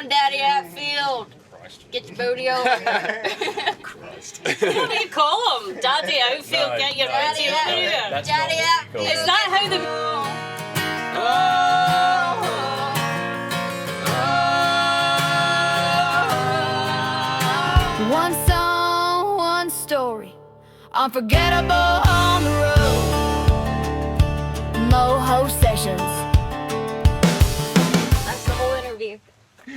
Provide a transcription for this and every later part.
on, Daddy Outfield. Get your booty over. Christ. What do you call him? Daddy Outfield, No, get your no, booty no, over here. that's Daddy not what we Outfield. Is that how the... One song, one story, unforgettable on the road. Moho Sessions. That's the whole interview.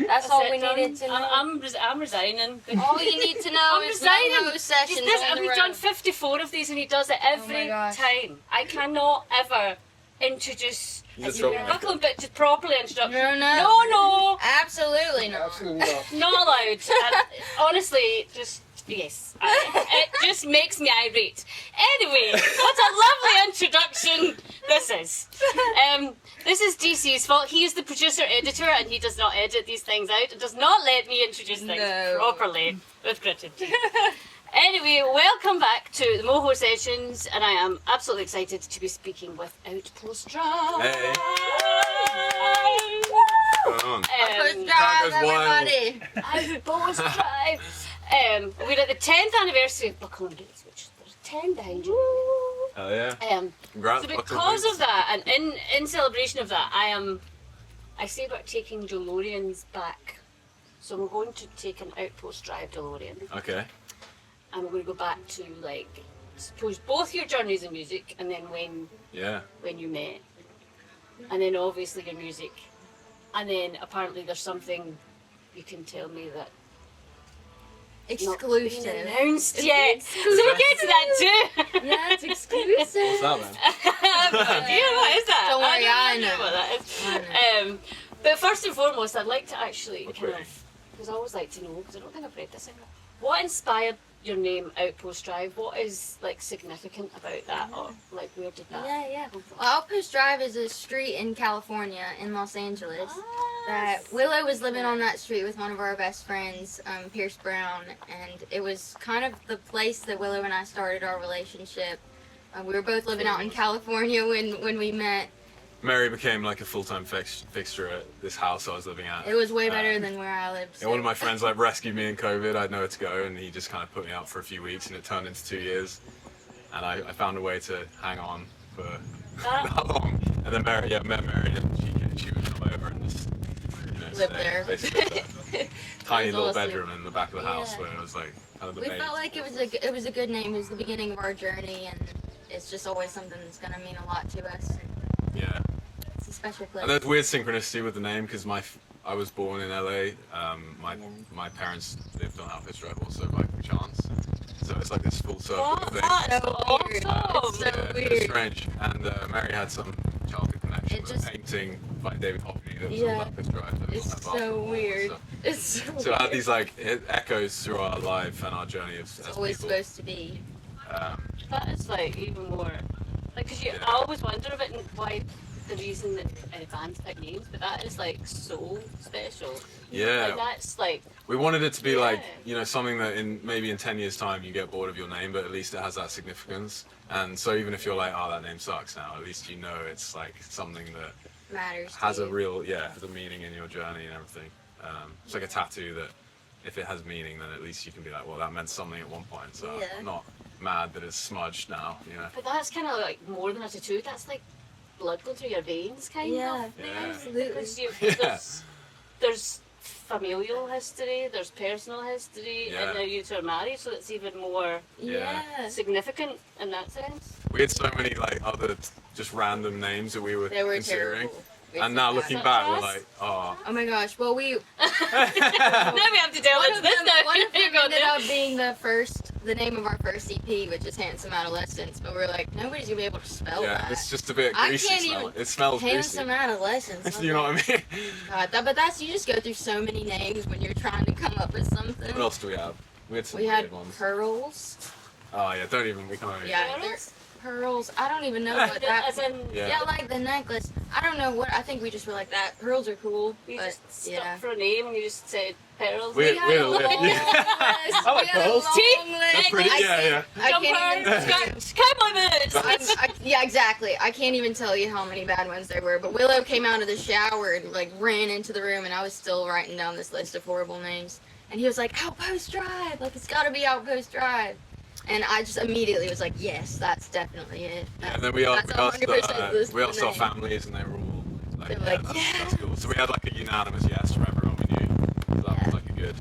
That's all we needed to know. I'm resigning. All you need to know I'm is resigning. Moho Sessions on the We've road. done 54 of these and he does it every gosh. time. I cannot ever introduce Just a don't like buckle bit to properly introduction. No. Absolutely not. Absolutely not. Not allowed. And honestly, just yes. It just makes me irate. Anyway, what a lovely introduction this is. This is DC's fault. He is the producer editor and he does not edit these things out. It does not let me introduce things properly with gritted teeth. Anyway, welcome back to the Moho Sessions, and I am absolutely excited to be speaking with Outpost Drive. Hey. What's going on? Outpost Drive, That goes wild. everybody. Outpost Drive. We're at the 10th anniversary of Buckle and Boots, which there's 10 behind you. Hell yeah. So Congrats, Buckle because Boots. of that, and in celebration of that, I say about taking DeLoreans back. So we're going to take an Outpost Drive DeLorean. Okay. And we're going to go back to, like, suppose both your journeys in music and then when Yeah. you met. And then obviously your music. And then apparently there's something you can tell me that not been Exclusive. announced yet. So we'll get to that too. Yeah, it's exclusive. What's that, man? Do you know what is that? Don't worry, I know. what that is. I know. But first and foremost, I'd like to actually Okay. kind of, because I always like to know, because I don't think I've read this anywhere. What inspired your name Outpost Drive? What is like significant about that, or like where did that? Yeah. Well, Outpost Drive is a street in California, in Los Angeles. That Willow was living on that street with one of our best friends, Pierce Brown, and it was kind of the place that Willow and I started our relationship. We were both living out in California when we met. Mary became like a full-time fixture at this house I was living at. It was way better than where I lived. And one of my friends like rescued me in COVID. I had nowhere to go, and he just kind of put me out for a few weeks, and it turned into 2 years. And I found a way to hang on for that long. And then Mary, met Mary, and she would come over and just Live stay, there. basically. Tiny was little awesome. bedroom in the back of the house Yeah. where it was like kind of the We main. felt like it was a good name. It was the beginning of our journey, and it's just always something that's gonna mean a lot to us. Yeah. It's a special place. And there's weird synchronicity with the name because I was born in LA. My parents lived on Outpost Drive also by chance. So it's like this full circle thing. That's So weird. awesome. It's so Yeah, weird. it's strange. And Mary had some childhood connection It with just- a painting by David Hockney that was Yeah. on Outpost Drive. That was It's on that so basketball. weird. So, It's so so it weird. had these like echoes through our life and our journey as It's always people. supposed to be. That is like even more, like, because Yeah. I always wonder about why the reason that bands pick names, but that is like so special. Yeah. Like that's like, We wanted it to be like, Yeah. something that maybe in 10 years time you get bored of your name, but at least it has that significance. And so even if you're like, oh, that name sucks now, at least you know it's like something that Matters. to has a you. real, has a meaning in your journey and everything. It's like a tattoo that if it has meaning, then at least you can be like, well, that meant something at one point. So Yeah. I'm not mad that it's smudged now, but that's kind of like more than a tattoo. That's like blood going through your veins, kind Yeah, of. Yeah. absolutely. Because Yeah. there's familial history, there's personal history, Yeah. and now you two are married, so it's even more Yeah. significant in that sense. We had so many like other just random names that we were They were considering. terrible. And now looking Such back, we're as? like, oh. Oh my gosh. Well, we Now we have to delve one into of this them, now. one of them You're going ended there. up being the name of our first EP, which is Handsome Adolescence. But we're like, nobody's gonna be able to spell Yeah, that. it's just a bit I greasy can't smell. even- It smells Handsome greasy. Adolescence. You know what I mean? God, but that's you just go through so many names when you're trying to come up with something. What else do we have? We had some We weird had ones. Pearls. Oh yeah, don't even, we can't even. Yeah, Pearls? pearls. I don't even know what that. As in, Yeah, like the necklace. I don't know what. I think we just were like that. Pearls are cool. you But just stuck yeah. for a name and you just said pearls. We had had a a long list. list. I like We had a pearls. long Teeth. list. They're pretty. I Yeah, can't- yeah. I can't even. Jumpers, cowboy boots. Yeah, exactly. I can't even tell you how many bad ones there were. But Willow came out of the shower and like ran into the room, and I was still writing down this list of horrible names. And he was like, Outpost Drive. Like it's got to be Outpost Drive. And I just immediately was like, yes, that's definitely it. And then we asked That's 100% we asked our name. families, and they were all like, They were yeah, like, that's, yes. that's cool. So we had like a unanimous yes from everyone we knew. So that Yeah. was like a good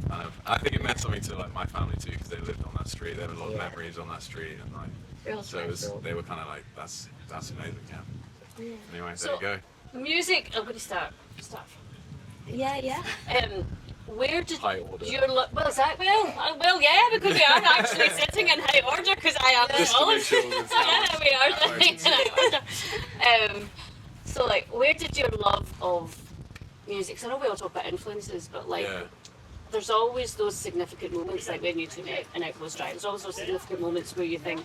kind of. I think it meant something to like my family too, because they lived on that street. They had a lot of Yeah. memories on that street, and like Real so it was, special. they were kind of like, that's amazing. Yeah. Yeah. Anyway, there So- you go. Music. I'm going to start. Yeah. Where did High order. your well, is that well, yeah, because we are actually sitting in high order because I am the Just to make smallest. sure that it's Yeah, we are balanced. sitting in high order. So like, where did your love of music? 'Cause I know we all talk about influences, but like, Yeah. there's always those significant moments, like when you two met in Outpost Drive. There's always those significant moments where you think,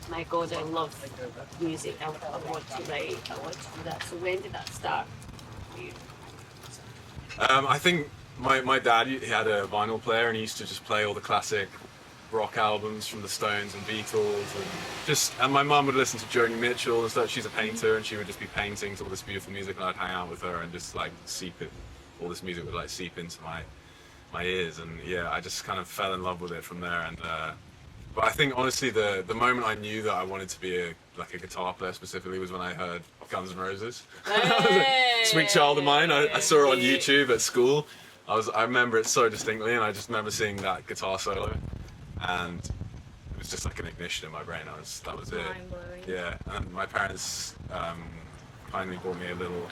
my God, I love music. I want to write. I want to do that. So when did that start for you? I think my dad, he had a vinyl player, and he used to just play all the classic rock albums from the Stones and Beatles, and my mum would listen to Joni Mitchell and stuff. She's a painter, and she would just be painting to all this beautiful music, and I'd hang out with her and just like all this music would like seep into my ears, and yeah, I just kind of fell in love with it from there. And but I think honestly, the moment I knew that I wanted to be a guitar player specifically was when I heard Guns N' Roses. Sweet child of mine. I saw it on YouTube at school. I remember it so distinctly, and I just remember seeing that guitar solo, and it was just like an ignition in my brain. That was it. Mind-blowing. Yeah, and my parents kindly bought me a little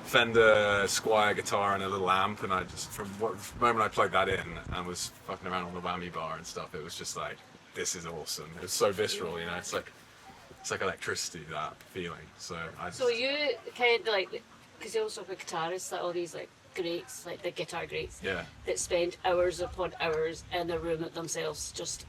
Fender Squier guitar and a little amp, and I just from the moment I plugged that in and was fucking around on the whammy bar and stuff, it was just like, this is awesome. It was so visceral, you know. It's like electricity, that feeling. So I just, So you kind of like, because you also have guitarists, like all these like greats, like the guitar greats, yeah. that spend hours upon hours in their room at themselves just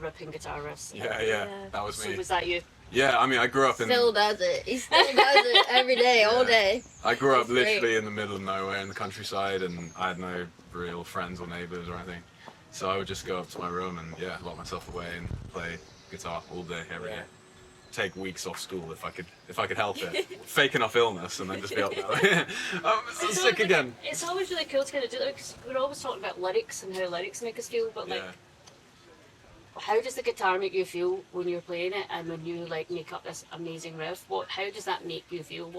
ripping guitar riffs. Yeah, that was So me. was that you? Yeah, I mean, I grew up in. Still does it. He still does it every day, all day. I grew up That's great. literally in the middle of nowhere in the countryside, and I had no real friends or neighbours or anything. So I would just go up to my room and lock myself away and play guitar all day, every day. Take weeks off school if I could help it. Fake enough illness and then just be up there. I'm sick again. It's always really cool to kind of do that because we're always talking about lyrics and how lyrics make us feel, but like, how does the guitar make you feel when you're playing it, and when you like make up this amazing riff? How does that make you feel?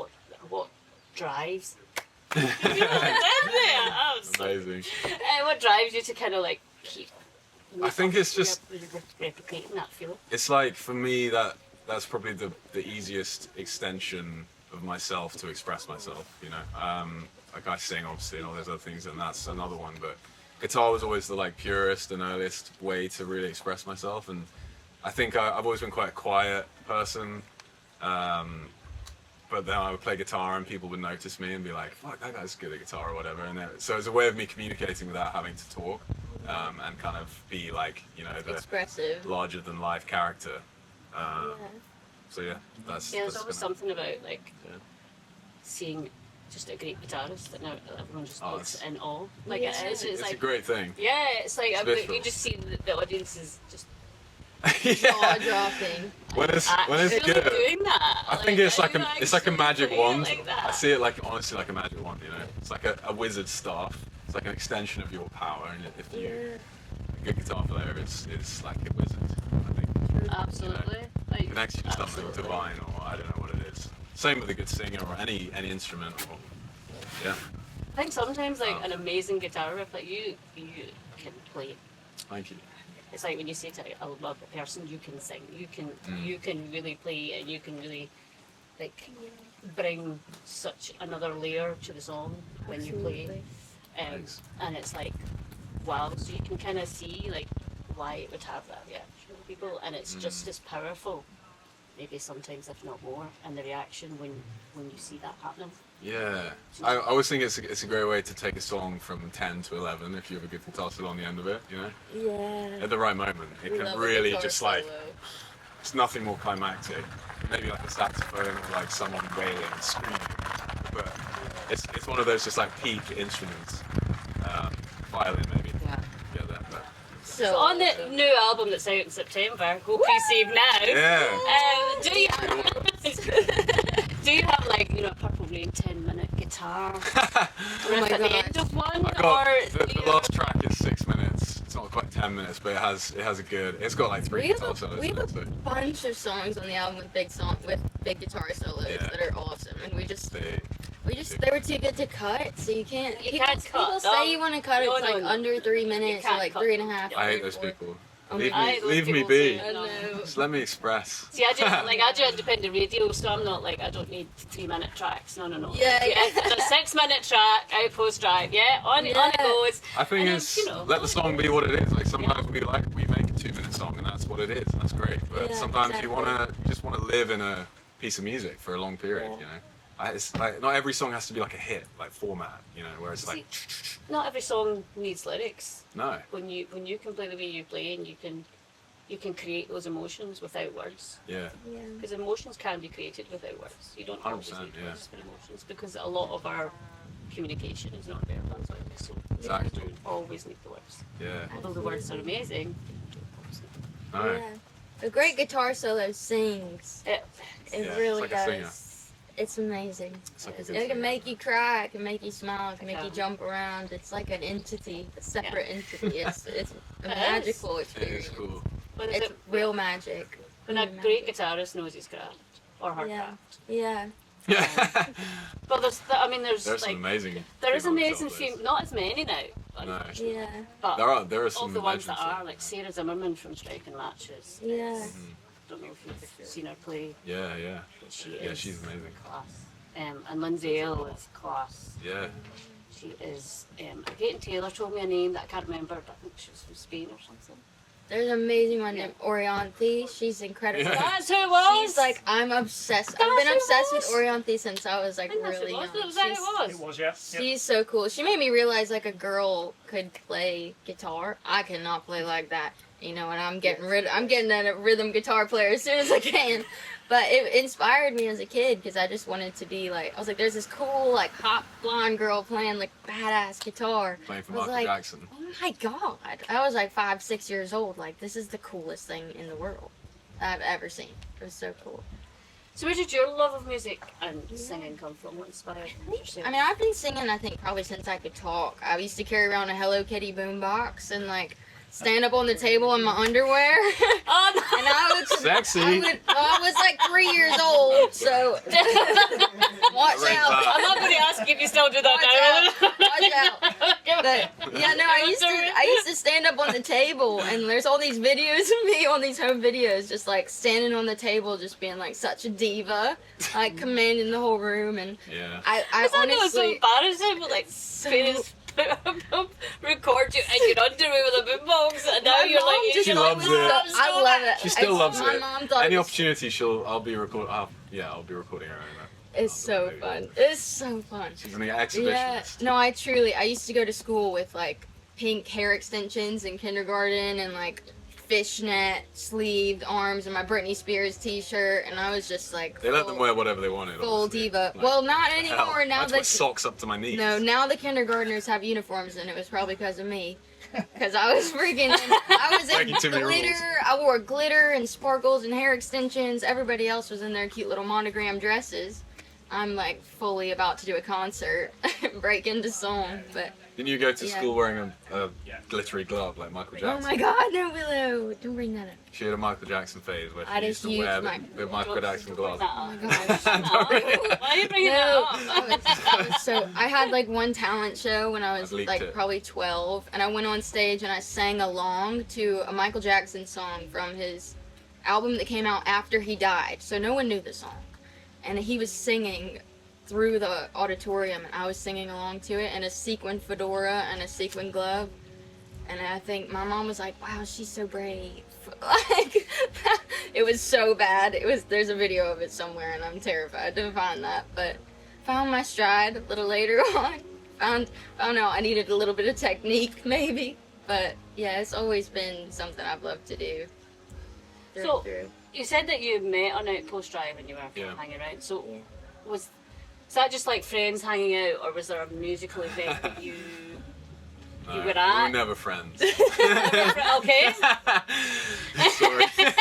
What drives? You know what I did there? Oh, so- Amazing. what drives you to kind of like keep? I think it's just- replicating that feeling. It's like, for me, that's probably the easiest extension of myself to express myself, you know. Like I sing obviously and all those other things, and that's another one, but guitar was always the like purest and earliest way to really express myself. And I think I've always been quite a quiet person, but then I would play guitar and people would notice me and be like, fuck, that guy's good at guitar or whatever. And so it's a way of me communicating without having to talk, and kind of be like, you know, the Expressive. larger than life character. So yeah, that's There's that's always been- something about like Yeah. seeing just a great guitarist that now everyone just Oh, looks it's- in awe. Like Yeah. it is. It's It's a like great thing. yeah, it's like It's you visceral. just see the audience is just Jaw dropping. When it's actually good, doing that. I think it's like you a magic actually wand. like that. I see it like honestly like a magic wand. You know, it's like a wizard's staff. It's like an extension of your power. And if you a good guitar player is like a wizard. I think Absolutely. it Like, connects you to something absolutely. divine, or I don't know what it is. Same with a good singer or any instrument. Or, yeah, I think sometimes like Oh. an amazing guitar riff, like you can play. thank you. It's like when you say to a person, you can sing, you can really play, and you can really like bring such another layer to the song when you play. Thanks. And it's like, wow, so you can kind of see like why it would have that reaction with people, and it's just as powerful, maybe sometimes if not more, and the reaction when you see that happening. Yeah, I always think it's a great way to take a song from 10 to 11 if you have a good guitar solo on the end of it, you know? Yeah. At the right moment, it We can love a really guitar just like, solo. It's nothing more climactic. Maybe like a saxophone or like someone wailing and screaming. But it's one of those just like peak instruments. Violin maybe. Yeah. Yeah, that. But. So on the new album that's out in September, go pre-save now. Yeah. Do you have like, you know, a Purple Rain 10-minute guitar riff at the end of one? The last track is 6 minutes. It's not quite 10 minutes, but it's got like 3 guitar solos. We have a bunch of songs on the album with big guitar solos that are awesome, and they were too good to cut, so you can't. Cut. People say you want to cut it under 3 minutes or like 3.5. I hate those people. Oh Leave me be. I know. Just let me express. See, I do independent radio, so I'm not like, I don't need 3-minute tracks. No. Yeah. It's a 6-minute track, Outpost Drive. Yeah, on it goes. I think let the song be what it is. Like sometimes we make a 2-minute song and that's what it is. And that's great. But sometimes you just want to live in a piece of music for a long period. You know. It's like not every song has to be like a hit, like format, you know, where it's like. Not every song needs lyrics. No. When you can play the way you play, and you can create those emotions without words. Yeah. Because emotions can be created without words. You don't always need words for emotions, because a lot of our communication is not verbal as well. So exactly. you don't always need the words. Yeah. Although the words are amazing. No. Yeah. A great guitar solo sings. It really it's like a singer. does. It's amazing. It's like It can make you cry, it can make you smile, it can make you jump around. It's like an entity, a separate entity. It's a magical experience. It is cool. It's real magic. When a great guitarist knows his craft, or her craft. Yeah. Yeah. But there's some amazing. There is amazing not as many now. No. Yeah. But there are some of the ones that legends. are, like Sarah Zimmerman from Striking Matches. Yeah. Don't know if you've seen her play. Yeah. But she's amazing. Class. And Lindsay Ale is class. Yeah. She is. Kate and Taylor told me a name that I can't remember, but I think she was from Spain or something. There's an amazing one named Orianthi. She's incredible. Yeah. That's who it was. She's like, I'm obsessed. I've been obsessed with Orianthi since I was like really young. It was, yeah. She's so cool. She made me realize like a girl could play guitar. I cannot play like that. You know, and I'm getting a rhythm guitar player as soon as I can. But it inspired me as a kid because I just wanted to be like, I was like, there's this cool like hot blonde girl playing like badass guitar. Playing for I was Michael Jackson. Oh my god! I was like 5-6 years old. Like this is the coolest thing in the world I've ever seen. It was so cool. So where did your love of music and singing come from? What inspired yourself? I mean, I've been singing, I think, probably since I could talk. I used to carry around a Hello Kitty boombox and like stand up on the table in my underwear. Oh no! And I would Sexy. I was like 3 years old, so watch out. I'm not going to ask if you still do that now. Watch out. But yeah, no, I used to stand up on the table, and there's all these videos of me on these home videos, just like standing on the table, just being like such a diva, like commanding the whole room, and I know it's so honestly embarrassing, but like record you in your underwear with a boombox, and now you're like, She loves it. I love it. She still loves my it. Mom thought Any it was- opportunity, I'll be recording her. I'll be recording her. It's so fun. It's so fun. She's an exhibitionist. Yeah. No, I used to go to school with like pink hair extensions in kindergarten and like fishnet sleeved arms and my Britney Spears t-shirt, and I was just like They let them wear whatever they wanted. full obviously. diva. Like, Well, not hell, anymore. Now that's what socks up to my knees. No, now the kindergartners have uniforms, and it was probably because of me. Because I was I was Breaking too in many glitter. rules. I wore glitter and sparkles and hair extensions. Everybody else was in their cute little monogram dresses. I'm like fully about to do a concert, break into song, but Didn't you go to school wearing a glittery glove like Michael oh Jackson? my God, no, Willow, don't bring that up. She had a Michael Jackson phase where I she used just to wear used the Michael Jackson glove. Oh my gosh. Why are you bringing No, that up? so I had like one talent show when I was I've leaked like it. probably 12, and I went on stage and I sang along to a Michael Jackson song from his album that came out after he died. So no one knew the song, and he was singing through the auditorium, and I was singing along to it in a sequin fedora and a sequin glove. And I think my mom was like, "Wow, she's so brave." Like, it was so bad. There's a video of it somewhere, and I'm terrified to find that. But found my stride a little later on. Found out I needed a little bit of technique, maybe. But yeah, it's always been something I've loved to do. So, you said that you met on Outpost Drive and you were Yeah. hanging around. So Yeah. was that just like friends hanging out, or was there a musical event that you No, were we at? were never friends. Okay. Sorry. Fair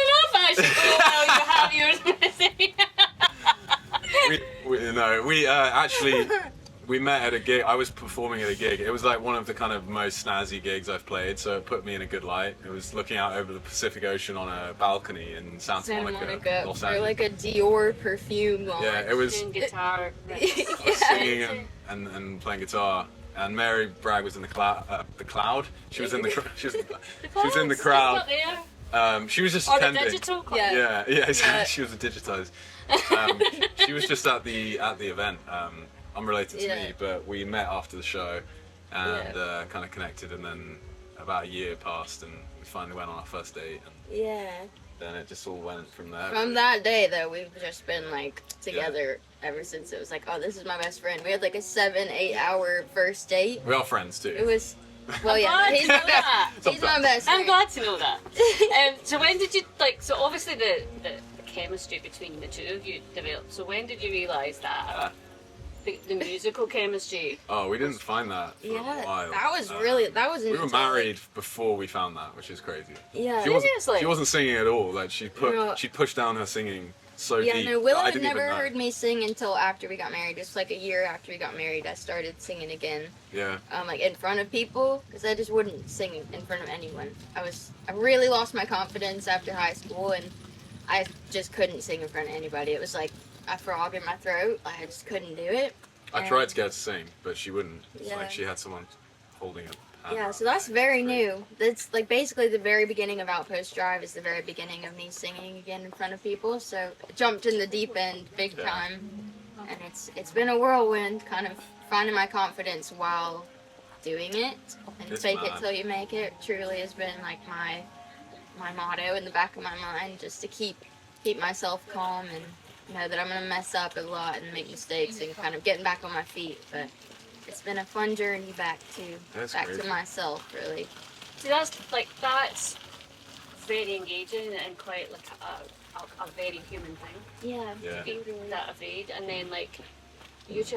enough, actually. Oh, well, you have yours. we actually we met at a gig. I was performing at a gig. It was like one of the kind of most snazzy gigs I've played, so it put me in a good light. It was looking out over the Pacific Ocean on a balcony in Santa Monica, Los or Angeles. like a Dior perfume launch. Yeah, it was Doing guitar. singing and playing guitar. And Mary Bragg was in the cloud. She was in the she was in the crowd. She was just Or the attending. digital. Yeah. Yeah, exactly. Yeah. She was a digitized. She was just at the event, unrelated to me, but we met after the show and kind of connected, and then about a year passed, and we finally went on our first date, and Yeah. then it just all went from there. From that day, though, we've just been like together ever since. It was like, oh, this is my best friend. We had like a 7-8 hour first date. We are friends too. It was, well, I'm yeah, glad he's to my know that. best. He's my best. I'm friend. glad to know that. So when did you so obviously the chemistry between the two of you developed. So when did you realise that the musical chemistry? Oh, we didn't find that for a Yeah, while. that was really We were married before we found that, which is crazy. Yeah. Seriously? She wasn't singing at all. Like she No. pushed down her singing so Yeah, deep. no, Willow that I had didn't even never know. heard me sing until after we got married. Just like a year after we got married, I started singing again, Yeah. like in front of people, because I just wouldn't sing in front of anyone. I really lost my confidence after high school, and I just couldn't sing in front of anybody. It was like a frog in my throat. I just couldn't do it. I tried to get her to sing, but she wouldn't. It's Yeah. like she had someone holding her hand. Yeah, so that's very new. That's like basically the very beginning of Outpost Drive is the very beginning of me singing again in front of people. So I jumped in the deep end big Yeah. time, and it's been a whirlwind, kind of finding my confidence while doing it. And It's fake it mad. till you make it truly has been like my motto in the back of my mind, just to keep myself calm and know that I'm gonna mess up a lot and make mistakes and kind of getting back on my feet. But it's been a fun journey back That's to crazy. myself, really. See, that's very engaging and quite like a very human thing. Yeah. Yeah. Be that afraid, and then like you've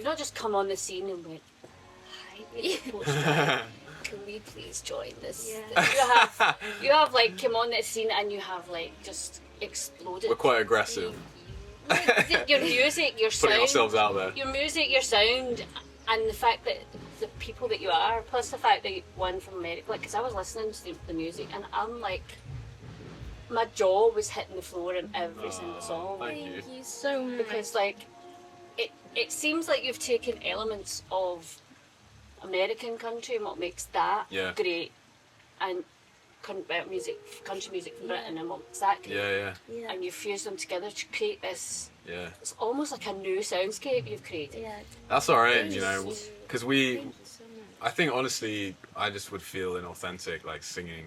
not just come on the scene and went, "Hi, Outpost Drive. Can we please join this?" Yeah. You have like come on that scene and you have like just exploded. We're quite aggressive, Your music, your sound, putting ourselves out there. your music, your sound, and the fact that the people that you are, plus the fact that you won from America. Like, because I was listening to the music and I'm like, my jaw was hitting the floor in every single song. Thank you. Thank you so much. Because like, it seems like you've taken elements of American country and what makes that Yeah. great, and country music from Britain and what makes that great. Yeah, Yeah. And you fuse them together to create this. yeah. It's almost like a new soundscape you've created. Yeah. That's our aim, you know, because Thank you so much. I think honestly, I just would feel inauthentic, like singing,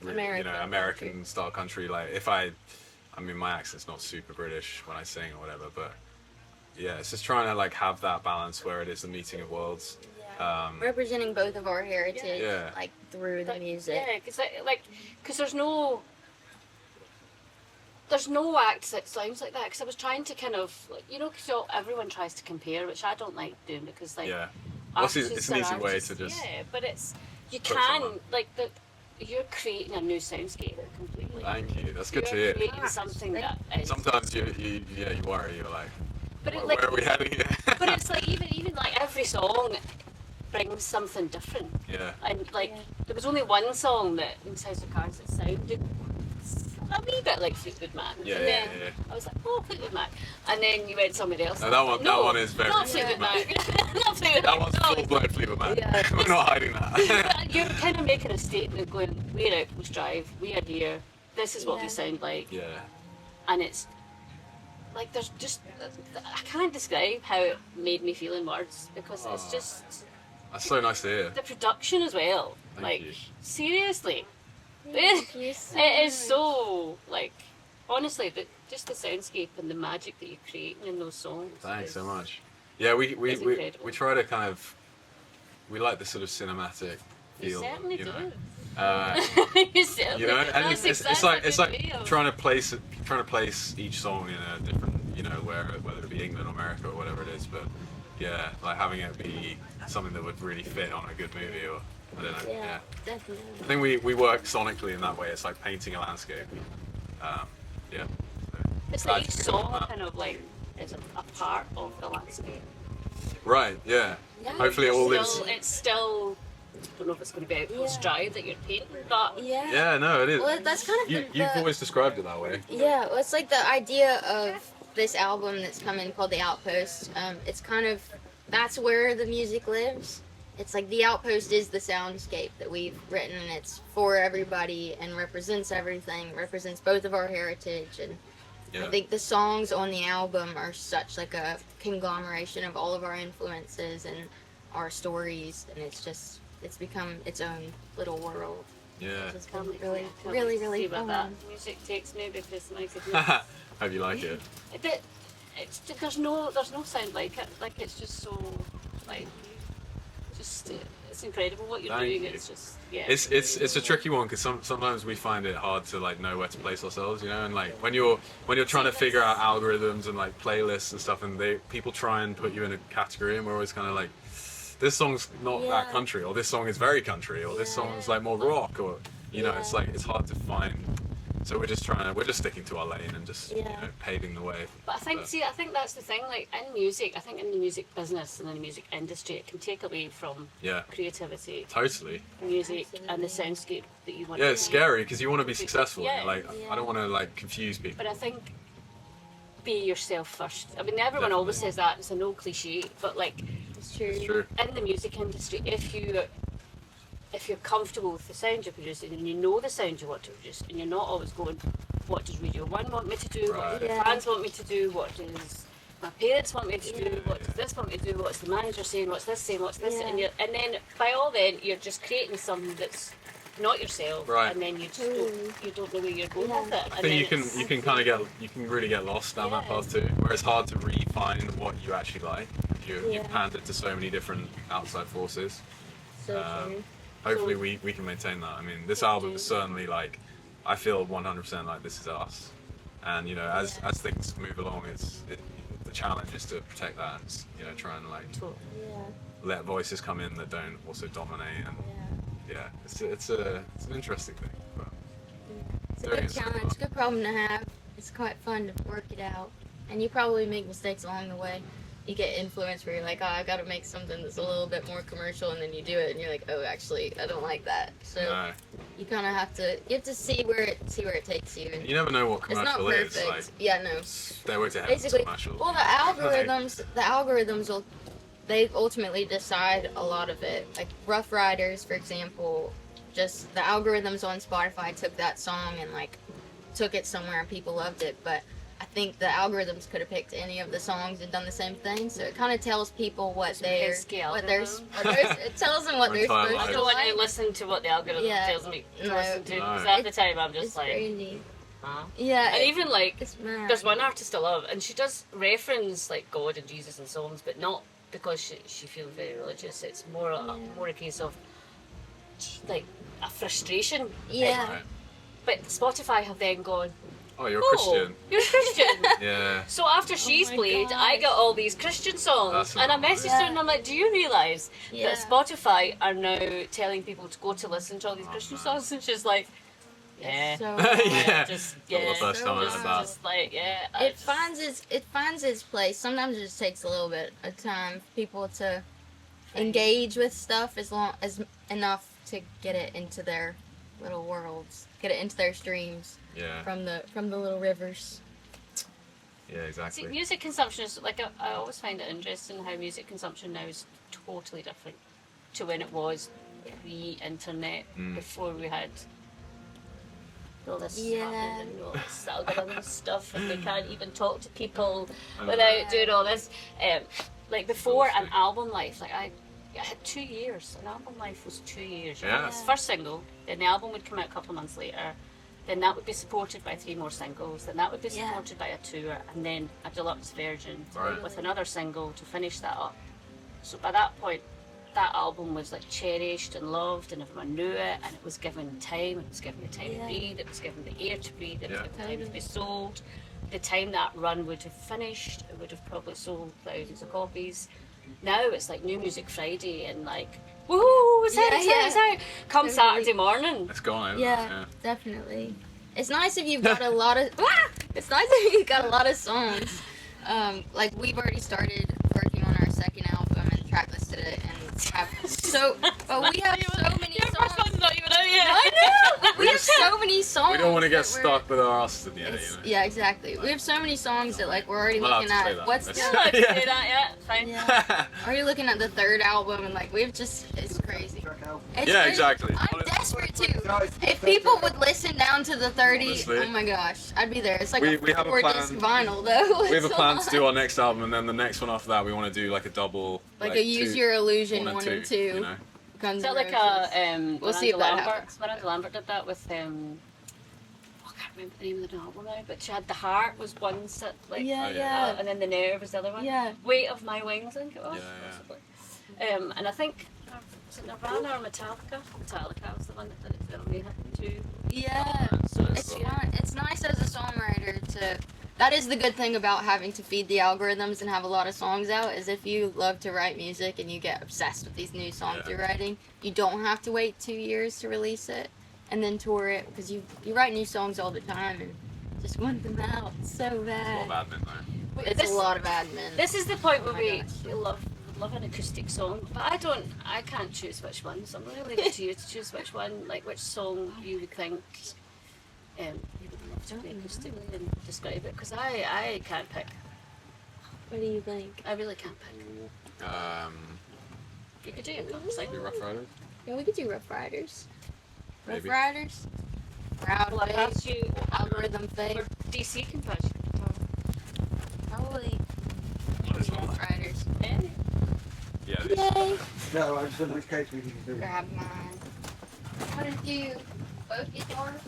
American style country. Like I mean, my accent's not super British when I sing or whatever, but yeah, it's just trying to like have that balance where it is the meeting of worlds. Representing both of our heritage, Yeah. like through the music. Yeah, because there's no act that sounds like that. Because I was trying to kind of, like, because everyone tries to compare, which I don't like doing, because like Yeah. Well, it's artists an are easy way artists. to just yeah, but it's you put can someone- like you're creating a new soundscape completely. Thank you. That's good to You're hear. creating something that is. Sometimes you worry. You're like, But where, it, like, where are we heading here? but it's like even like every song brings something different. Yeah. And like there was only one song that in House of Cards that sounded a wee bit like Fleetwood Mac. Yeah, and yeah, then yeah. I was like, oh, Fleetwood Mac. And then you went somewhere else. No, that one is very Not Fleetwood Fleetwood Mac. Mac. Not Fleetwood That Mac. one's No. full blown Fleetwood Mac. Yeah. We're not hiding that. But you're kind of making a statement going, we're Outpost Drive, we are here, this is what we sound like. Yeah. And it's like there's just, I can't describe how it made me feel in words, because it's just That's so nice to hear. the production as well. Thank like, you. seriously. Thank you so It is much. so, like, honestly, just the soundscape and the magic that you create in those songs. Thanks is- so much. Yeah, we incredible. try to kind of, we like the sort of cinematic You feel. certainly do. You know, and That's it's exactly like the deal. trying to place each song in a different, you know, whether it be England or America or whatever it is. But yeah, like having it be something that would really fit on a good movie, or I don't know. Yeah. Definitely. I think we work sonically in that way. It's like painting a landscape. Yeah. So, It's glad like each to pick up on song that. kind of like is a part of the landscape. Right. Yeah. Yeah. Hopefully it all lives. It's still. I don't know if it's going to be Outpost Drive that you're painting, but Yeah. Yeah. No, it is. Well, that's kind of You've always described it that way. Yeah, well, it's like the idea of this album that's coming called The Outpost. It's kind of, that's where the music lives. It's like The Outpost is the soundscape that we've written, and it's for everybody and represents everything, represents both of our heritage. And Yeah. I think the songs on the album are such like a conglomeration of all of our influences and our stories, and it's become its own little world. Yeah. It's been Can't really, wait really, to really see where that fun. music takes me, because my goodness, Hope you like it. there's no sound like it. Like it's just so like it's incredible what you're Thank doing. you. It's just yeah. It's a tricky one because sometimes we find it hard to like know where to place ourselves, you know. And like when you're trying to figure out algorithms and like playlists and stuff, and people try and put you in a category, and we're always kind of like, this song's not that Yeah. country, or this song is very country, or this song's like more rock, or you know, it's Yeah. like it's hard to find. So we're just sticking to our lane and just you Yeah. know, paving the way. But I think that's the thing. Like in music, I think in the music business and in the music industry, it can take away from Yeah, creativity, totally. music, and the soundscape that you want. Yeah, to it's make. scary because you want to be successful. Yeah. Like Yeah. I don't want to like confuse people. But I think be yourself first. I mean, everyone always Definitely. says that. It's an old cliche, but like It's true. It's true. in the music industry, if you're comfortable with the sound you're producing and you know the sound you want to produce, and you're not always going, what does Radio 1 want me to do, what Right. do the Yeah. fans want me to do, what does my parents want me to do, what does this want me to do, what's the manager saying, what's this saying, what's this, Yeah. and then by all then you're just creating something that's not yourself, Right. and then you just Totally. you don't know where you're going Yeah. with it. I think you can kind of you can really get lost down that Yeah. path too, where it's hard to refine what you actually like. You've Yeah. pandered to so many different outside forces. So Um, true. Hopefully we can maintain that. I mean, this album is certainly like, I feel 100% like this is us. And you know, as things move along, the challenge is to protect that and you know, try and like Yeah. let voices come in that don't also dominate. And Yeah. yeah, it's an interesting thing. But It's a very good interesting challenge, good problem to have. It's quite fun to work it out. And you probably make mistakes along the way. You get influenced where you're like, oh, I gotta make something that's a little bit more commercial, and then you do it and you're like, oh, actually, I don't like that. So No, you kind of have to see where it takes you. And you never know what it's not commercial perfect. is. Like, Yeah, no. Stairway to Heaven's Basically, commercial. well, the algorithms will, they ultimately decide a lot of it. Like Rough Riders, for example, just the algorithms on Spotify took that song and like took it somewhere and people loved it. But I think the algorithms could have picked any of the songs and done the same thing. So it kind of tells people what they're, pesky it tells them what they're Entire supposed I life. to don't want to like. listen to what the algorithm Yeah. tells me to No. listen to. No. Because half the time I'm just It's like, crazy. huh? Yeah, And even like, it's mad. there's one artist I love, and she does reference like God and Jesus in songs, but not because she feels very religious. It's more a case of like a frustration. Yeah. Right. But Spotify have then gone, Oh, you're a oh, Christian. you're a Christian. Yeah. So after she's my played, gosh. I got all these Christian songs, That's and I amazing. messaged her and I'm like, "Do you realise Yeah. that Spotify are now telling people to go to listen to all these Christian man. songs?" And she's like, "Yeah, So Yeah. just Not the yeah, first time I just- heard that. just like yeah." it finds its place. Sometimes it just takes a little bit of time for people to engage with stuff as long as enough to get it into their little worlds, get it into their streams Yeah. from the little rivers. Yeah, See, exactly. music consumption is like I always find it interesting how music consumption now is totally different to when it was pre-internet, before we had all this Yeah. and all this algorithm stuff, and we can't even talk to people Oh. without doing all this. Like before, an album life, like I had 2 years. An album life was 2 years. You Yeah. know, it's first single, then the album would come out a couple of months later. Then that would be supported by 3 more singles. Then that would be Yeah. supported by a tour, and then a deluxe version Right. with another single to finish that up. So by that point, that album was like cherished and loved, and everyone knew it, and it was given time. It was given the time to breathe. It was given the air to breathe. It was given the time to be sold. The time that run would have finished, it would have probably sold thousands of copies. Now it's like New Music Friday and like, woohoo, it's out, it's out. Come Saturday morning. It's gone. Isn't Yeah, it? definitely. It's nice if you've got a lot of. It's nice if you've got a lot of songs. Like we've already started working on our second album and track listed it and have but we have so many Your songs. first one's not even out yet. I know. We have so many songs. We don't want to get that we're- stuck with our asses in the air, you know. Yeah, exactly. We have so many songs that like we're already We'll have looking to say at that. what's That's- the I didn't Yeah. say that yet. It's fine. yeah. Already looking at the third album and like we've just it's crazy. It's Yeah, crazy. exactly. I'm desperate too. If people would listen down to the 30, Honestly. oh my gosh, I'd be there. It's like We a have a 4-disc plan. vinyl though. We have a It's plan lot. to do our next album, and then the next one after that, we want to do like a double. like a Use Your Illusion 1 and 2. You know? Guns Is that N' like Roses. a We'll see if that Lambert? happens. Miranda Lambert did that with I can't remember the name of the album now, but she had The Heart was one set like Yeah, Oh, yeah. and then The Nerve was the other one. Yeah. Weight of My Wings, I think it was. Yeah, possibly. And I think was it Nirvana or Metallica? Metallica was the one that did it. So they had two. Yeah. So It's fun. It's nice as a songwriter to. That is the good thing about having to feed the algorithms and have a lot of songs out. Is if you love to write music and you get obsessed with these new songs Yeah. you're writing, you don't have to wait 2 years to release it and then tour it because you write new songs all the time and just want them out so It's a bad. lot of admin though. It's This- a lot of admin. This is the point where Oh my we gosh. love an acoustic song, but I can't choose which one. So I'm going to leave it to you to choose which one, like which song you would think you would love to be acoustically and describe it, because I can't pick. What do you think? I really can't pick. You could do it. Like, Maybe Rough Riders. Yeah, we could do Rough Riders. Rough Maybe. Riders. Proud well, I Face. asked you, Algorithm Face. or DC can pass your guitar. Probably Rough Riders. Any? Yeah. This, Yay! No, I just in which case we can do it. Grab mine. What did you both guitars?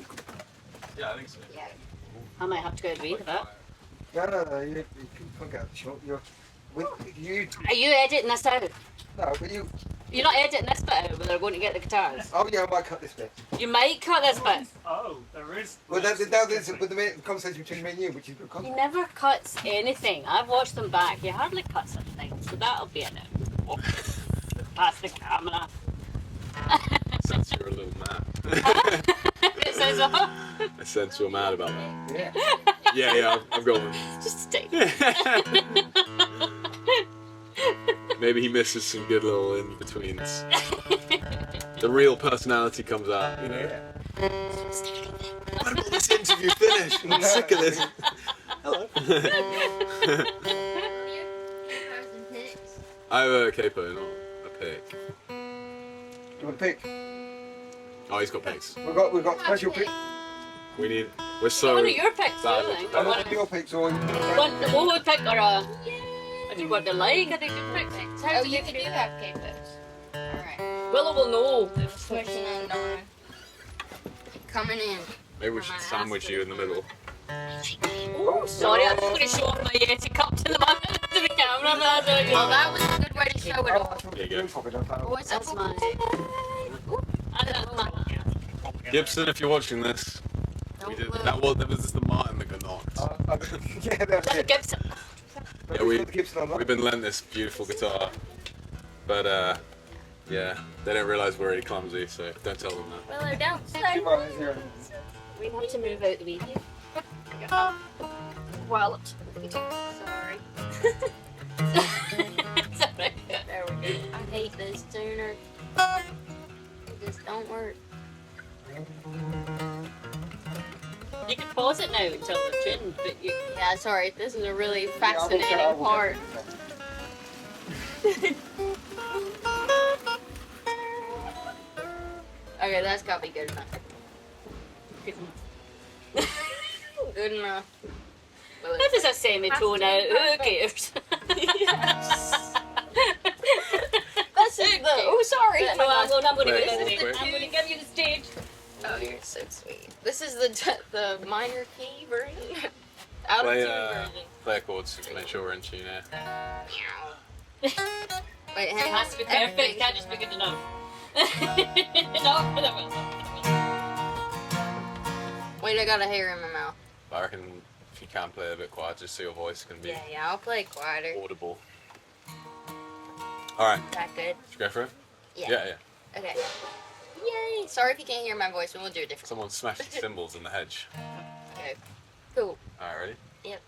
yeah, I think so. Yeah. I might have to go read that. No, you can't get out the shot. You, Are you editing this out? no, but you, You're not editing this bit out when they're going to get the guitars. oh yeah, I might cut this bit. You might cut this bit. Oh, there is. Well, there's with the conversation between me and you, which is good He content. never cuts anything. I've watched them back. He hardly cuts anything, so that'll be in it. Past the camera. Sense you're a little mad. It says, oh, I sense you're mad about that. Yeah. Yeah, I've got one. just stay. Maybe he misses some good little in betweens. The real personality comes out, you know. I've got this interview finished. I'm sick of this. Hello. I have a capo, not a pick. You want to pick? Oh, he's got picks. We've got special picks. We're so. One of your picks, bad really. with I that. want your picks or One, the Willow pick or a. I do what they like. I think you pick. Oh, you can do have capos. Alright. Willow will know. Pushing in, Donna. Coming in. Maybe we should sandwich you in the middle. Oh, sorry, I'm just going to show off my Yeti cup to the camera. Well, that was a good way to show it off. There you go. What's that? That's mine. That's mine. Gibson, if you're watching this, we did, that was just the Martin that got knocked. yeah, that's it. Gibson. Yeah, we've Gibson on that. been lent this beautiful guitar, but yeah, they don't realise we're really clumsy, so don't tell them that. Well, they're down. We have to move out the way here. Wallet. Sorry. It's alright. There we go. I hate this tuner. It just don't work. You can pause it now until the tune, but you. Yeah, sorry. This is a really fascinating part. Okay, that's gotta be good enough. Good enough. Well, That is a semitone out. Who cares? That's it. Oh, sorry. No, I'm going to Wait, give you the stage. wait. I'm going to give you the stage. Oh, you're so sweet. This is the minor key version. Out of Play tune version. play chords to make sure we're in tune here. Wait, It hang on. has to be perfect. It can't just be good enough. No. Wait, I got a hair in my mouth. I reckon if you can play a bit quiet, just so your voice can be Yeah, I'll play quieter. audible. Alright, Is that good? should we go for it? Yeah. Yeah. Okay. Yay! Sorry if you can't hear my voice, but we'll do it different. Someone smashed the cymbals in the hedge. Okay. Cool. Alright, ready? Yep.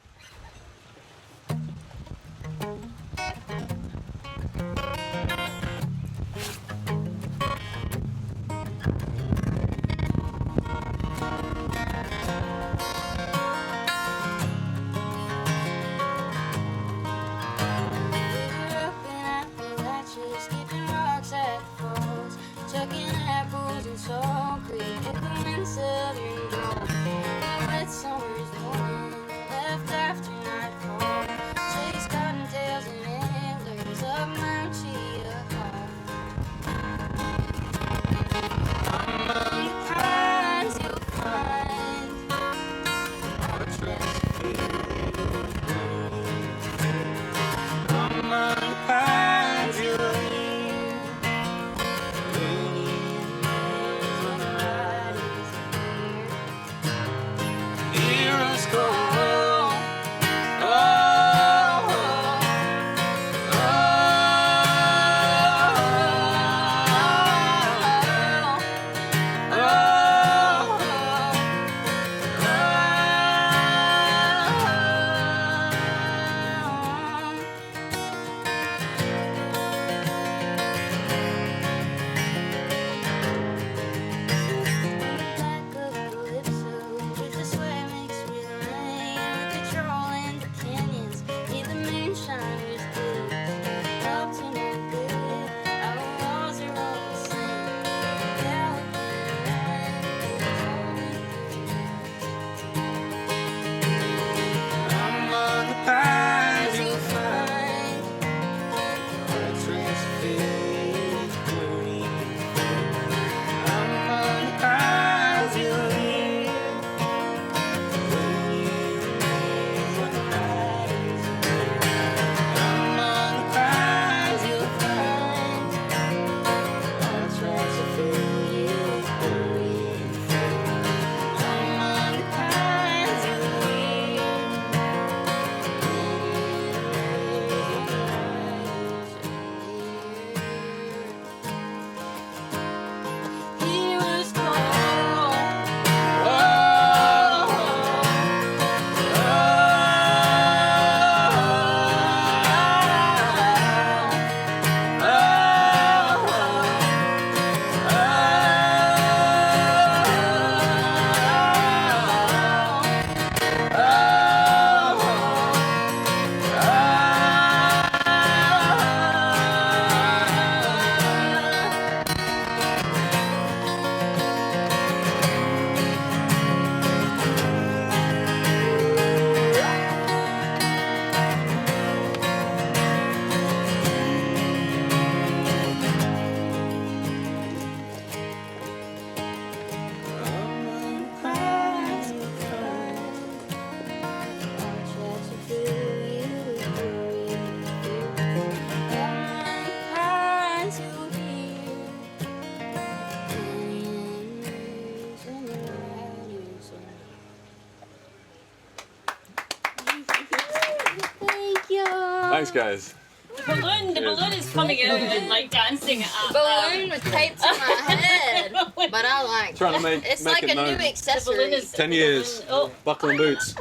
Thanks, guys. The balloon is coming out and like dancing at Balloon was taped to my head, but I like Trying to it. make It's make like it a known. new The balloon accessory. is 10 years. Oh, Buckling boots.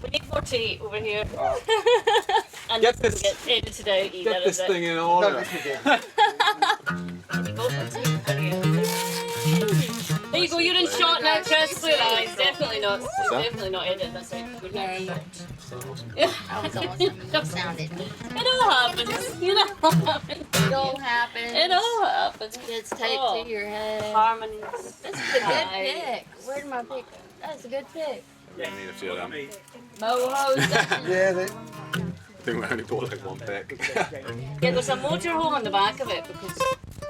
we need 48 over here. And Get this this- doesn't get edited out either. Get this is it? thing in No, order. this is it. There you go, you're in shot now, Chris. Clear eyes. Definitely not. that? Definitely not edit this out. We're not in shot. That was awesome. It sounded. It all happens. You know what happens. It all happens. It all happens. It's taped Oh. to your head. Harmonies. That's a good Hi. pick. Where did my pick? That's a good pick. Yeah, need a few of them. Moho session. Yeah, they, I think we only bought like one pick. Yeah, there's a motorhome on the back of it because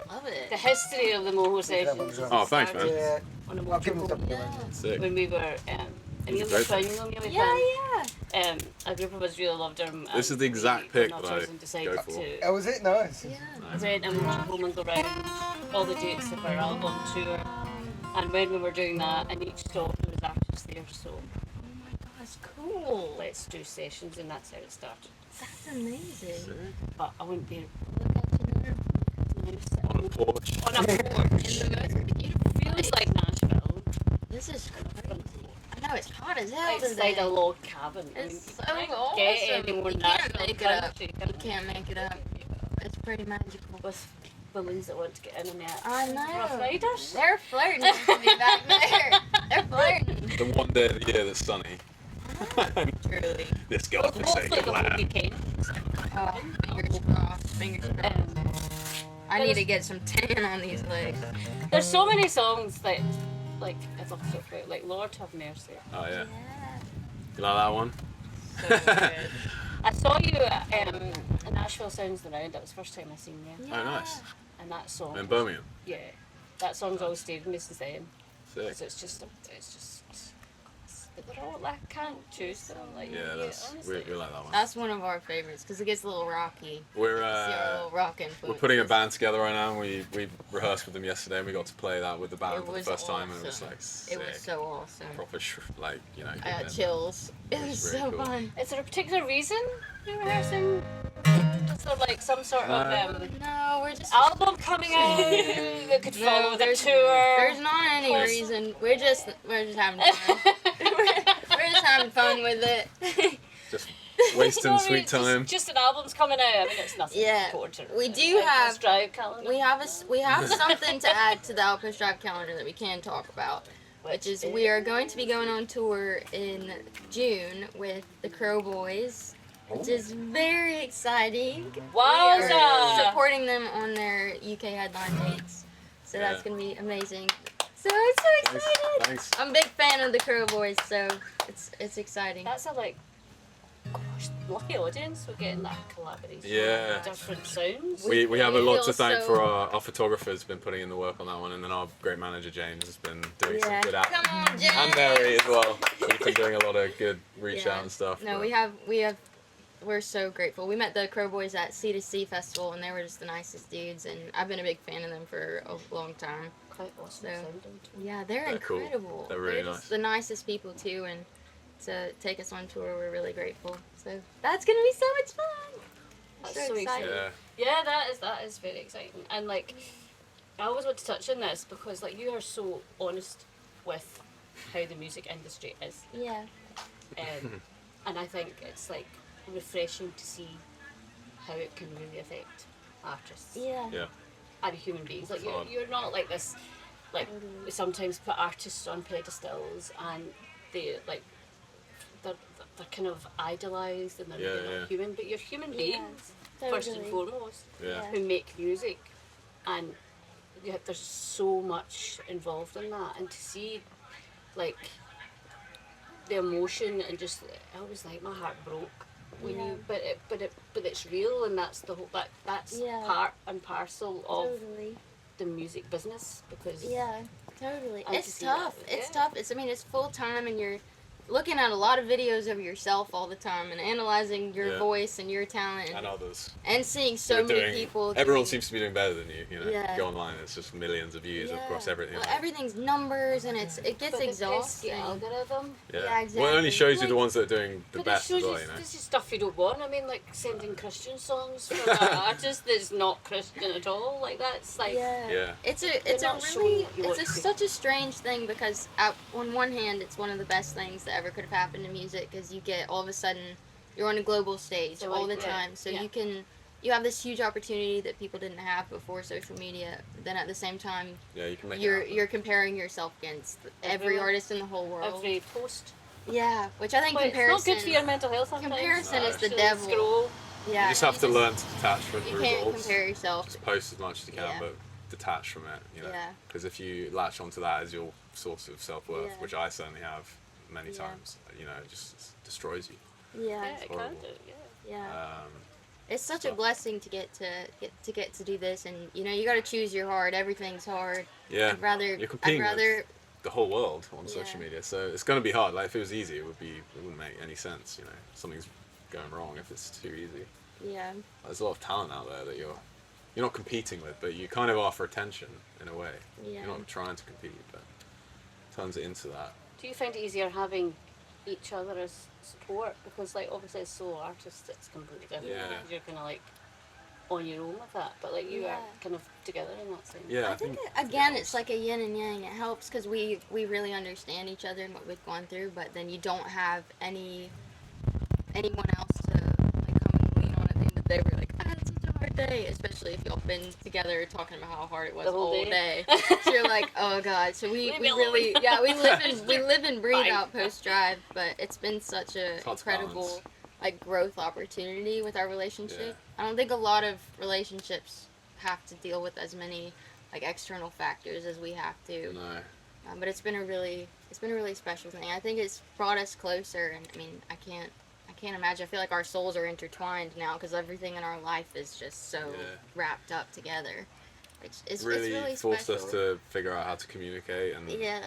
Love the it. history of the moho sessions. Oh, thanks, man. yeah. On a I'll give them motorhome something. Yeah. Sick. when we were. And you'll be Great. fine. You'll be Yeah, fine. yeah. a group of us really loved him. This is the exact pick that I go for. Oh, was it nice? Yeah. Went and watched Home and Go Round, all the dates of our album tour. And when we were doing that, in each stop there was artists there, so That's cool. let's do sessions, and that's how it started. That's amazing. But I wouldn't be Look at you now. On a porch. on a porch. In the most beautiful Feels place. like Nashville. This is crazy. I know it's hot as hell Outside today. a log cabin. It's so you can't awesome. get any more You can't Nashville make it up. country, You can't make it up. It's pretty magical. with balloons that want to get in and out. I know. Rough Riders. They're flirting to be back there. They're flirting. The one day of the year that's sunny. Truly. This Well, hopefully godforsaken the whole land. weekend. Oh, fingers crossed. Fingers crossed. I need to get some tan on these legs. There's so many songs that, like, I'd love to talk about, like Lord Have Mercy. Oh yeah. You like that one? So good. I saw you at Nashville Sounds the Round. That was the first time I seen you. Oh nice. And that song. In Birmingham. Yeah. That song's always stayed with me since then. Sick. 'Cause it's just, they're all, I can't choose them. Like, Yeah, that's we honestly. like that one. That's one of our favorites because it gets a little rocky. We're See our little rock influence. we're putting a band together right now. And we rehearsed with them yesterday, and we got to play that with the band It for the was first time, and it was awesome. like sick. It was so awesome. Proper like you know. I getting got in. chills. It It was was so really cool. fun. Is there a particular reason you're rehearsing? Is there like some sort of No, we're just album coming out that could follow the there's, tour? There's not any Plus- reason. We're just having fun. we're just having fun with it. Just wasting No, sweet time. Just an album's coming out. I mean, it's nothing. Yeah, important. we do Outpost have- Drive calendar. we have something to add to the Outpost Drive calendar that we can talk about, which is we are going to be going on tour in June with the Crow Boys, which is very exciting. We are Wowza! supporting them on their UK headline dates, so that's Yeah. gonna be amazing. So I'm so Thanks. excited. Thanks. I'm a big fan of the Crow Boys, so it's exciting. That's a gosh, lucky audience. We're getting that collaboration. Yeah. Different sounds. We have a lot to feel thank so- for our photographer's been putting in the work on that one, and then our great manager James has been doing some good acting. Come on, Jen. And Mary as well. He's been doing a lot of good reach Yeah. out and stuff. No, but- we're so grateful. We met the Crow Boys at C2C Festival, and they were just the nicest dudes, and I've been a big fan of them for a long time. Quite awesome So- sounding too. Yeah, they're They're cool. incredible. They're really just nice. the nicest people too, and to take us on tour, we're really grateful. So that's gonna be so much fun. That's so exciting. Yeah. Yeah, that is very exciting. And like, I always want to touch on this because like you are so honest with how the music industry is, Yeah. and I think it's like refreshing to see how it can really affect artists Yeah. Yeah. and human beings. Like It's hard. you're not like this. Like we sometimes put artists on pedestals and they like they're kind of idolized and they're Yeah, really yeah. not human, but you're human Yeah, beings first and totally. foremost. Yeah. Yeah. Who make music, and there's so much involved in that, and to see like the emotion and just I was like my heart broke when Yeah. you but it's real, and that's the whole that's Yeah. part and parcel of Totally. the music business because Yeah. Totally. And to It's see tough. that, It's yeah. tough. I mean, it's full time, and you're looking at a lot of videos of yourself all the time and analyzing your Yeah. voice and your talent And others. and seeing so You're many doing- people. Everyone doing- seems to be doing better than you. You know, Yeah. go online, it's just millions of views across everything. Well, like- everything's numbers, and it gets but the exhausting. pesky algorithm. yeah. yeah, Well, it exactly. only shows you the Like- ones that are doing the But best it as shows well. you You know. this is stuff you don't want. I mean, like sending Christian songs from an artist that's not Christian at all. Like that's like Yeah. Yeah. It's a You're not showing really what you it's want a, to. such a strange thing because on one hand it's one of the best things that ever could have happened to music because you get all of a sudden you're on a global stage So, all like, the yeah, time, so yeah. you have this huge opportunity that people didn't have before social media. Then at the same time Yeah, you can make it you're happen. you're comparing yourself against every Everyone. artist in the whole world. every post. Yeah, which I think But it's not comparison good for your mental health sometimes. comparison No. is the To devil. Scroll. Yeah, You just have to learn to detach from the You can't results. compare yourself. Just post as much as you can, Yeah. but detach from it. You know, Yeah. because if you latch onto that as your source of self-worth, Yeah. which I certainly have many Yeah. times, you know, it just destroys you. Yeah, Yeah, it can horrible. do. Yeah. yeah. Um, It's such a stuff. blessing to get to do this, and you know you got to choose your hard. Everything's hard. yeah. I'd rather You're competing with the whole world on Yeah. social media. So it's going to be hard. Like if it was easy, it wouldn't make any sense. You know, something's going wrong if it's too easy. Yeah. There's a lot of talent out there that you're not competing with, but you kind of are for attention in a way. Yeah. You're not trying to compete, but turns it into that. Do you find it easier having each other as support? Because like obviously as solo artists it's completely different. Yeah. You're kind of like on your own with that, but like you are Yeah. kind of together in that sense. Yeah, I think again, it's like a yin and yang. It helps because we really understand each other and what we've gone through, but then you don't have anyone else to like come and lean on at the end of the day. We're like, it's such a hard day, especially if y'all been together talking about how hard it was The whole all day. day. So you're like, oh god. So we Leave me really alone. we live and breathe Fine. Outpost Drive, but it's been such a It's hard to incredible balance. like growth opportunity with our relationship. Yeah. I don't think a lot of relationships have to deal with as many like external factors as we have to. No. But it's been a really special thing. I think it's brought us closer, and I mean, I can't imagine. I feel like our souls are intertwined now because everything in our life is just so Yeah. wrapped up together. It's Really, really forced special. us to figure out how to communicate, and Yeah,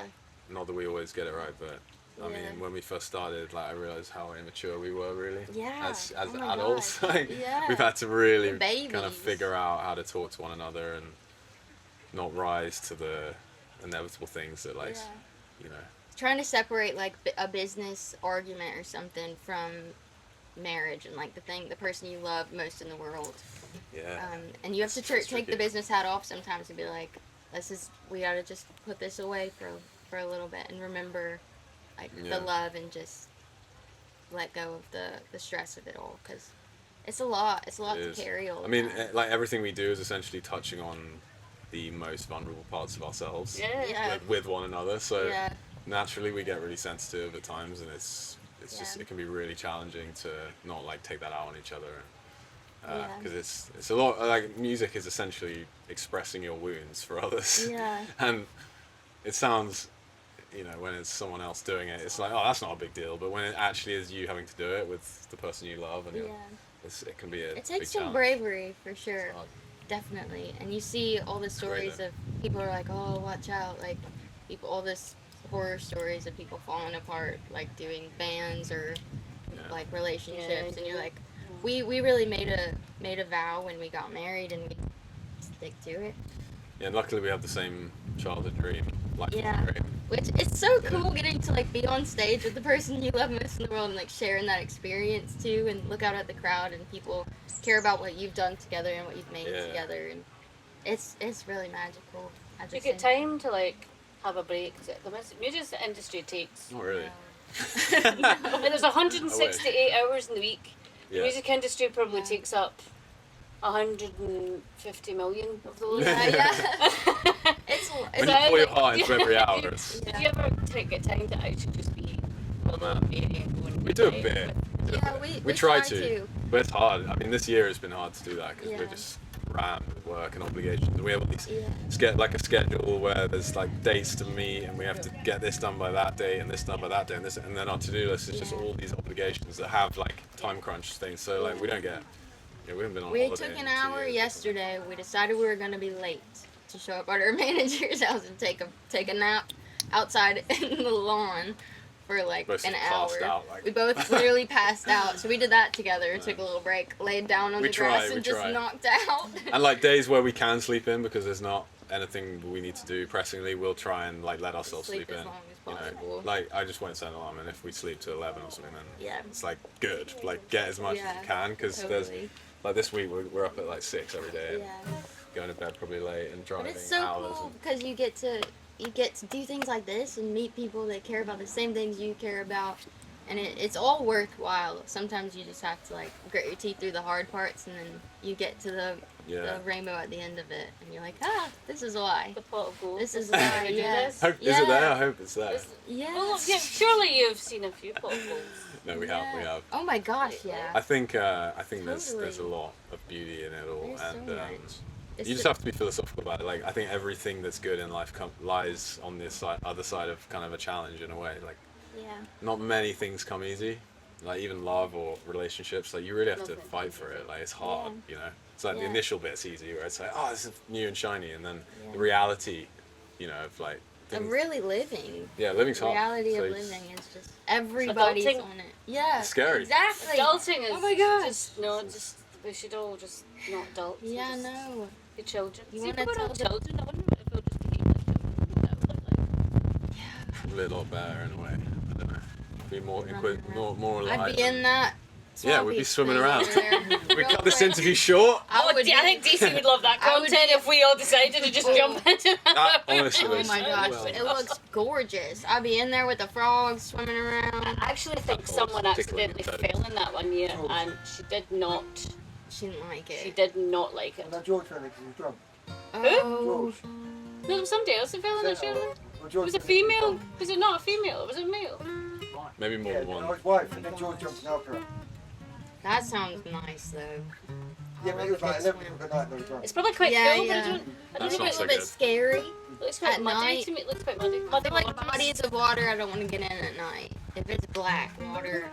not that we always get it right, but I Yeah. mean, when we first started, like I realized how immature we were, really. Yeah. As Oh my adults, gosh. like Yeah. we've had to really We're kind of babies. figure out how to talk to one another and not rise to the inevitable things that, like, Yeah. you know. Trying to separate like a business argument or something from marriage and like the person you love most in the world. Yeah. And you have to It's take tricky. the business hat off sometimes and be like, we gotta just put this away for a little bit and remember like Yeah. the love and just let go of the stress of it all, because it's a lot It to is. carry all I the mean, time. like everything we do is essentially touching on the most vulnerable parts of ourselves Yeah. with one another. So Yeah. naturally, we get really sensitive at times, and it's just Yeah. it can be really challenging to not like take that out on each other. Yeah. Because it's a lot like music is essentially expressing your wounds for others. Yeah. And it sounds, you know, when it's someone else doing it, it's like, oh, that's not a big deal. But when it actually is you having to do it with the person you love, and Yeah. it can be a It big takes some challenge. bravery for sure. It's hard. Definitely. And you see all the stories though. of people are like, oh, watch out. Like, all this horror stories of people falling apart, like doing bands or Yeah. like relationships. Yeah, And you're yeah. like, we really made a vow when we got married and we stick to it. Yeah, and luckily we have the same childhood dream, life Yeah. dream. Which it's so cool getting to like be on stage with the person you love most in the world and like sharing that experience too, and look out at the crowd and people care about what you've done together and what you've made Yeah. together, and it's really magical. I Do you just get think. time to like have a break? 'Cause the music industry takes. Not really. And there's 168 hours in the week. The Yeah. music industry probably Yeah. takes up 150 million of those. Yeah. It's When you pour your heart into every hour, it's, Did you ever get time to actually just be man. We do a bit. yeah, We try to, but it's hard. I mean, this year has been hard to do that because we're Yeah. just rammed with work and obligations. And we have all these Yeah. like a schedule where there's like dates to meet, and we have to get this done by that date and this done by that day, and then our to-do list is just Yeah. all these obligations that have like time crunch things. So like we don't get. Yeah, we haven't been on We holiday took in an 2 hour years. yesterday. We decided we were going to be late to show up at our manager's house and take a nap outside in the lawn for like Both an passed hour. out, like- We both literally passed out. So we did that together. Took a little break, laid down on We the grass, try, we and just try. knocked out. And like days where we can sleep in because there's not anything we need to do pressingly, we'll try and like let ourselves sleep, Sleep as in. long as You know, possible. like I just won't set an alarm, and if we sleep to 11 or something, then Yeah. it's like good. Like get as much as Yeah, you can because there's Totally. like this week we're up at like 6 every day, and Yeah. going to bed probably late and driving But it's so hours. cool because you get to do things like this and meet people that care about the same things you care about, and it's all worthwhile. Sometimes you just have to like grit your teeth through the hard parts, and then you get to the rainbow at the end of it, and you're like, this is why. The pot of gold. This is why why. we do Yeah. this. Is it there? I hope it's there. Yeah. Well, yeah, surely you've seen a few pot of golds. No, we have. Oh my gosh, yeah. I think there's a Totally. lot of beauty in it all, There's so and much. It's you just have to be philosophical about it. Like I think everything that's good in life lies on the other side of kind of a challenge in a way. Like yeah. not many things come easy. Like even love or relationships, like you really have to Nothing fight comes for easy. it. Like it's hard, you know. It's like the Yeah. initial bit's easy, where it's like, oh, this is new and shiny, and then Yeah. the reality, you know, of like things. really living. Yeah, living's hard. Reality So of living is just everybody's Adulting. on it. Yeah, It's scary. Exactly. Adulting is Oh my gosh. just we should all just not adults. We'll Yeah, just no. be children. You See, wanna if we were all tell children, I wonder if we'll just behave like children. That would look like. Probably a lot better in a way. I don't know. Be more more alive. I'd be in that. Yeah, we'd be swimming around. We We cut this interview short. I would. I think DC would love that I would content if we all decided to just jump into that. Honestly, Oh my gosh, well, it looks gorgeous. I'd be in there with the frogs swimming around. I actually think That someone was tickling accidentally your toes. fell in that one year, and she did not. She didn't like She it. did not like it. And then George fell in because he was drunk. Oh, George. No, there was somebody else that fell in the shower. Well, It George was a fell in because he was female. drunk. Was it not a female? It was a male. maybe more Yeah, than one. his wife, and then George jumped in after her. that sounds nice though. Yeah, maybe it was like 11 o'clock at night when he was drunk. It's probably quite Yeah, cool, yeah. but I I don't think That's it's a not little so bit good. scary. It looks quite At muddy night. to me. It looks quite muddy. I Muddy feel like waters. bodies of water I don't want to get in at night. If it's black water,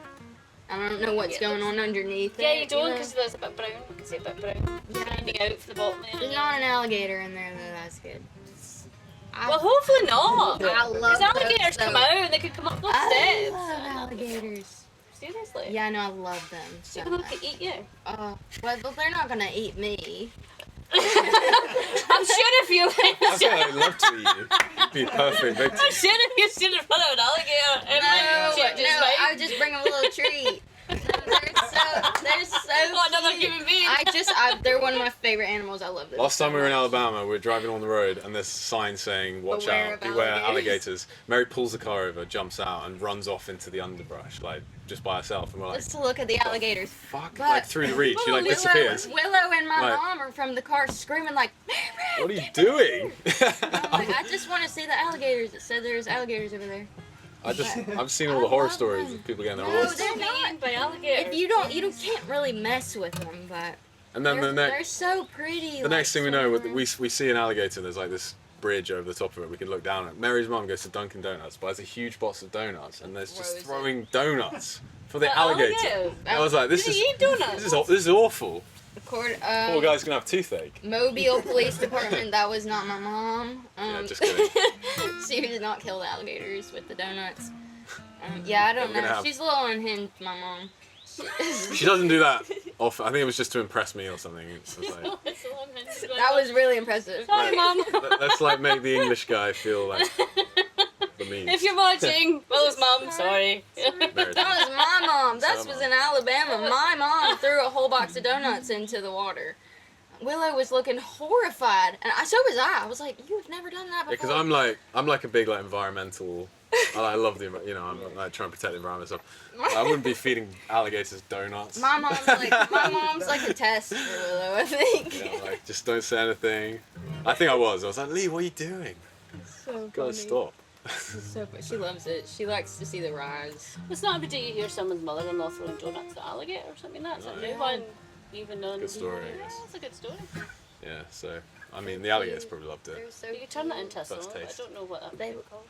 I don't know what's Yeah, going on underneath Yeah, it. you don't know? because there's a bit brown. You can see a bit brown. Yeah. Finding out from the bottom there. There's not an alligator in there though. That's good. Well, hopefully not. I love Because alligators those, come though. out and they could come up those I steps. love alligators. Seriously. Yeah, I know. I love them. So People much. could eat you. Well, they're not gonna eat me. I'm sure if you I think I'd love to eat you. You'd be a perfect victim. I'm sure if you stood in front of an alligator, it might change his no, mind. I would just bring them a little treat. No, they're so Oh, another cute. human being. They're one of my favorite animals. I love them. Last so time we were in much. Alabama, we were driving on the road, and there's a sign saying, "Watch Beware out, of beware alligators." alligators." Mary pulls the car over, jumps out, and runs off into the underbrush, like just by herself. And we're like, Just to look at the alligators. "Fuck!" But- Like through the reach, she like disappears. Willow and my Like- mom are from the car screaming like, "Mary!" What are you doing? I'm like, I just want to see the alligators. It said there's alligators over there. I've seen all the I horror love stories them. of people getting their No, horse. they're Being not. by alligators. If you can't really mess with them, but And then they're so pretty. the next thing we know, swimming we see an alligator. There's like this bridge over the top of it. We can look down at. Mary's mum goes to Dunkin' Donuts, buys a huge box of donuts, and there's just Throws it. throwing donuts for the For alligator. alligators. I was like, this Do is they eat donuts? this is awful. Poor Poor guy's gonna have toothache. Mobile Police Department. That was not my mom. Yeah, just kidding. She did not kill the alligators with the donuts. Yeah, I don't We're gonna know. have- She's a little unhinged, my mom. She doesn't do that often. I think it was just to impress me or something. It was like, That was really impressive. Sorry, Mum. let's like make the English guy feel like the means. If you're watching, Willow's mum, sorry. Meredith. That was my mom. That So was mom. in Alabama. My mom threw a whole box of donuts into the water. Willow was looking horrified, and so was I. I was like, "You've never done that before." Because I'm like a big like environmental. I love the I'm like trying to protect the environment. So I wouldn't be feeding alligators donuts. my mom's like a test for Willow. I think. You know, like just don't say anything. I think I was like, Lee, what are you doing? So Gotta stop. So funny. She loves it. She likes to see the rise. It's not every day you hear someone's mother-in-law throwing donuts at alligator or something. That's a Oh, new yeah. one. Even on. Good story, I Yeah, guess. that's a good story. Yeah. So I mean, the alligators probably loved it. They're so You could turn that into a First song. But I taste. don't know what that They- would be called.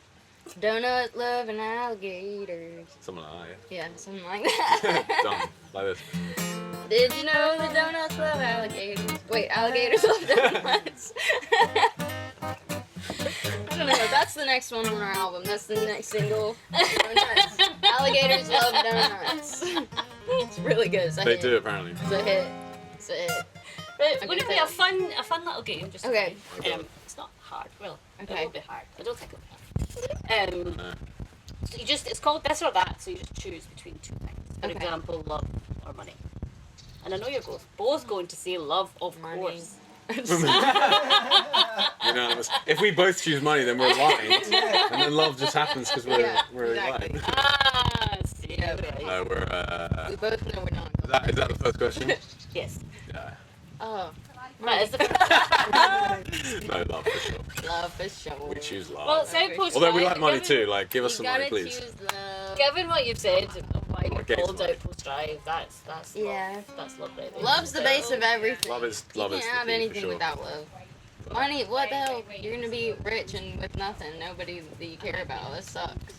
donut loving alligators. Something like Yeah, something like that. that. Done. Like this. Did you know the donuts love alligators? Wait, alligators love donuts. I don't know. That's the next one on our album. That's the next single. Donuts. Alligators love donuts. It's really good. It's a They hit. do apparently. It's a hit. It's a hit. Right, I would it can be tell. a fun little game? Just Okay. it's not hard. Well, it Okay. will be hard. I don't think it'll be hard. No. So it's called this or that. So you just choose between two things. For Okay. example, love or money. And I know you're both going to say love, of Money. course. Unanimous. If we both choose money, then we're aligned, and then love just happens because we're exactly. aligned. Ah, see. Yeah, right. No, we're. We both know we're not. Is that the first question? Yes. Yeah. Oh, That is the No, love for sure. love for sure. We choose love. Well, it's Outpost Although we Drive, like money given- too. Like, give us You some money, gotta please. choose love. Given what you've said, why Or you're get called money. Outpost Drive, that's Yeah. love. That's love right there. Love's the base of everything. Love is You love can't is the have key, for anything sure. without love. Money, what the hell? You're gonna be rich and with nothing, nobody that you care about. That sucks.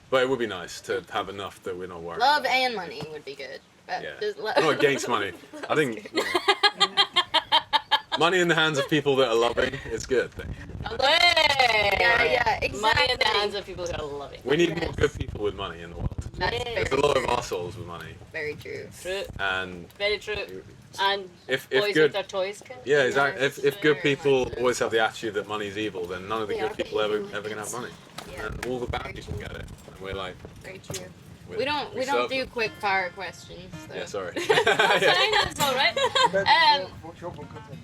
But it would be nice to have enough that we're not worried. Love about. and money would be good. But Yeah. just love. I'm not against money. I think money in the hands of people that are loving is good. Hey! Yeah, exactly. Money in the hands of people who are loving. We need Yes. more good people with money in the world. That's Yes. very There's a lot of true. assholes with money, Very true. True. and Very true. And if boys good, with their toys. Kid. yeah, exactly. Yes, If good very people much so. always have the attitude that money's evil, then none of the They good are people evil, ever gonna have money, Yeah, and all the bad Very people true. get it, and we're like, very true. we're- We don't serve do them. quick fire questions. So. Yeah, sorry. That's fine, that's all right. What's your book content?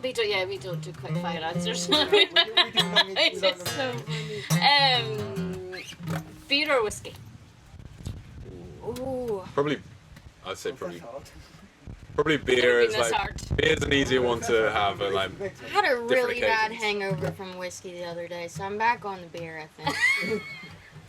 We don't do quick fire answers. We do long It's just so. Beer or whiskey? Ooh. Probably, I'd say That's hard. probably beer is Been this like hard. beer's an easier one to have, like I had a really bad occasions. hangover from whiskey the other day, so I'm back on the beer, I think.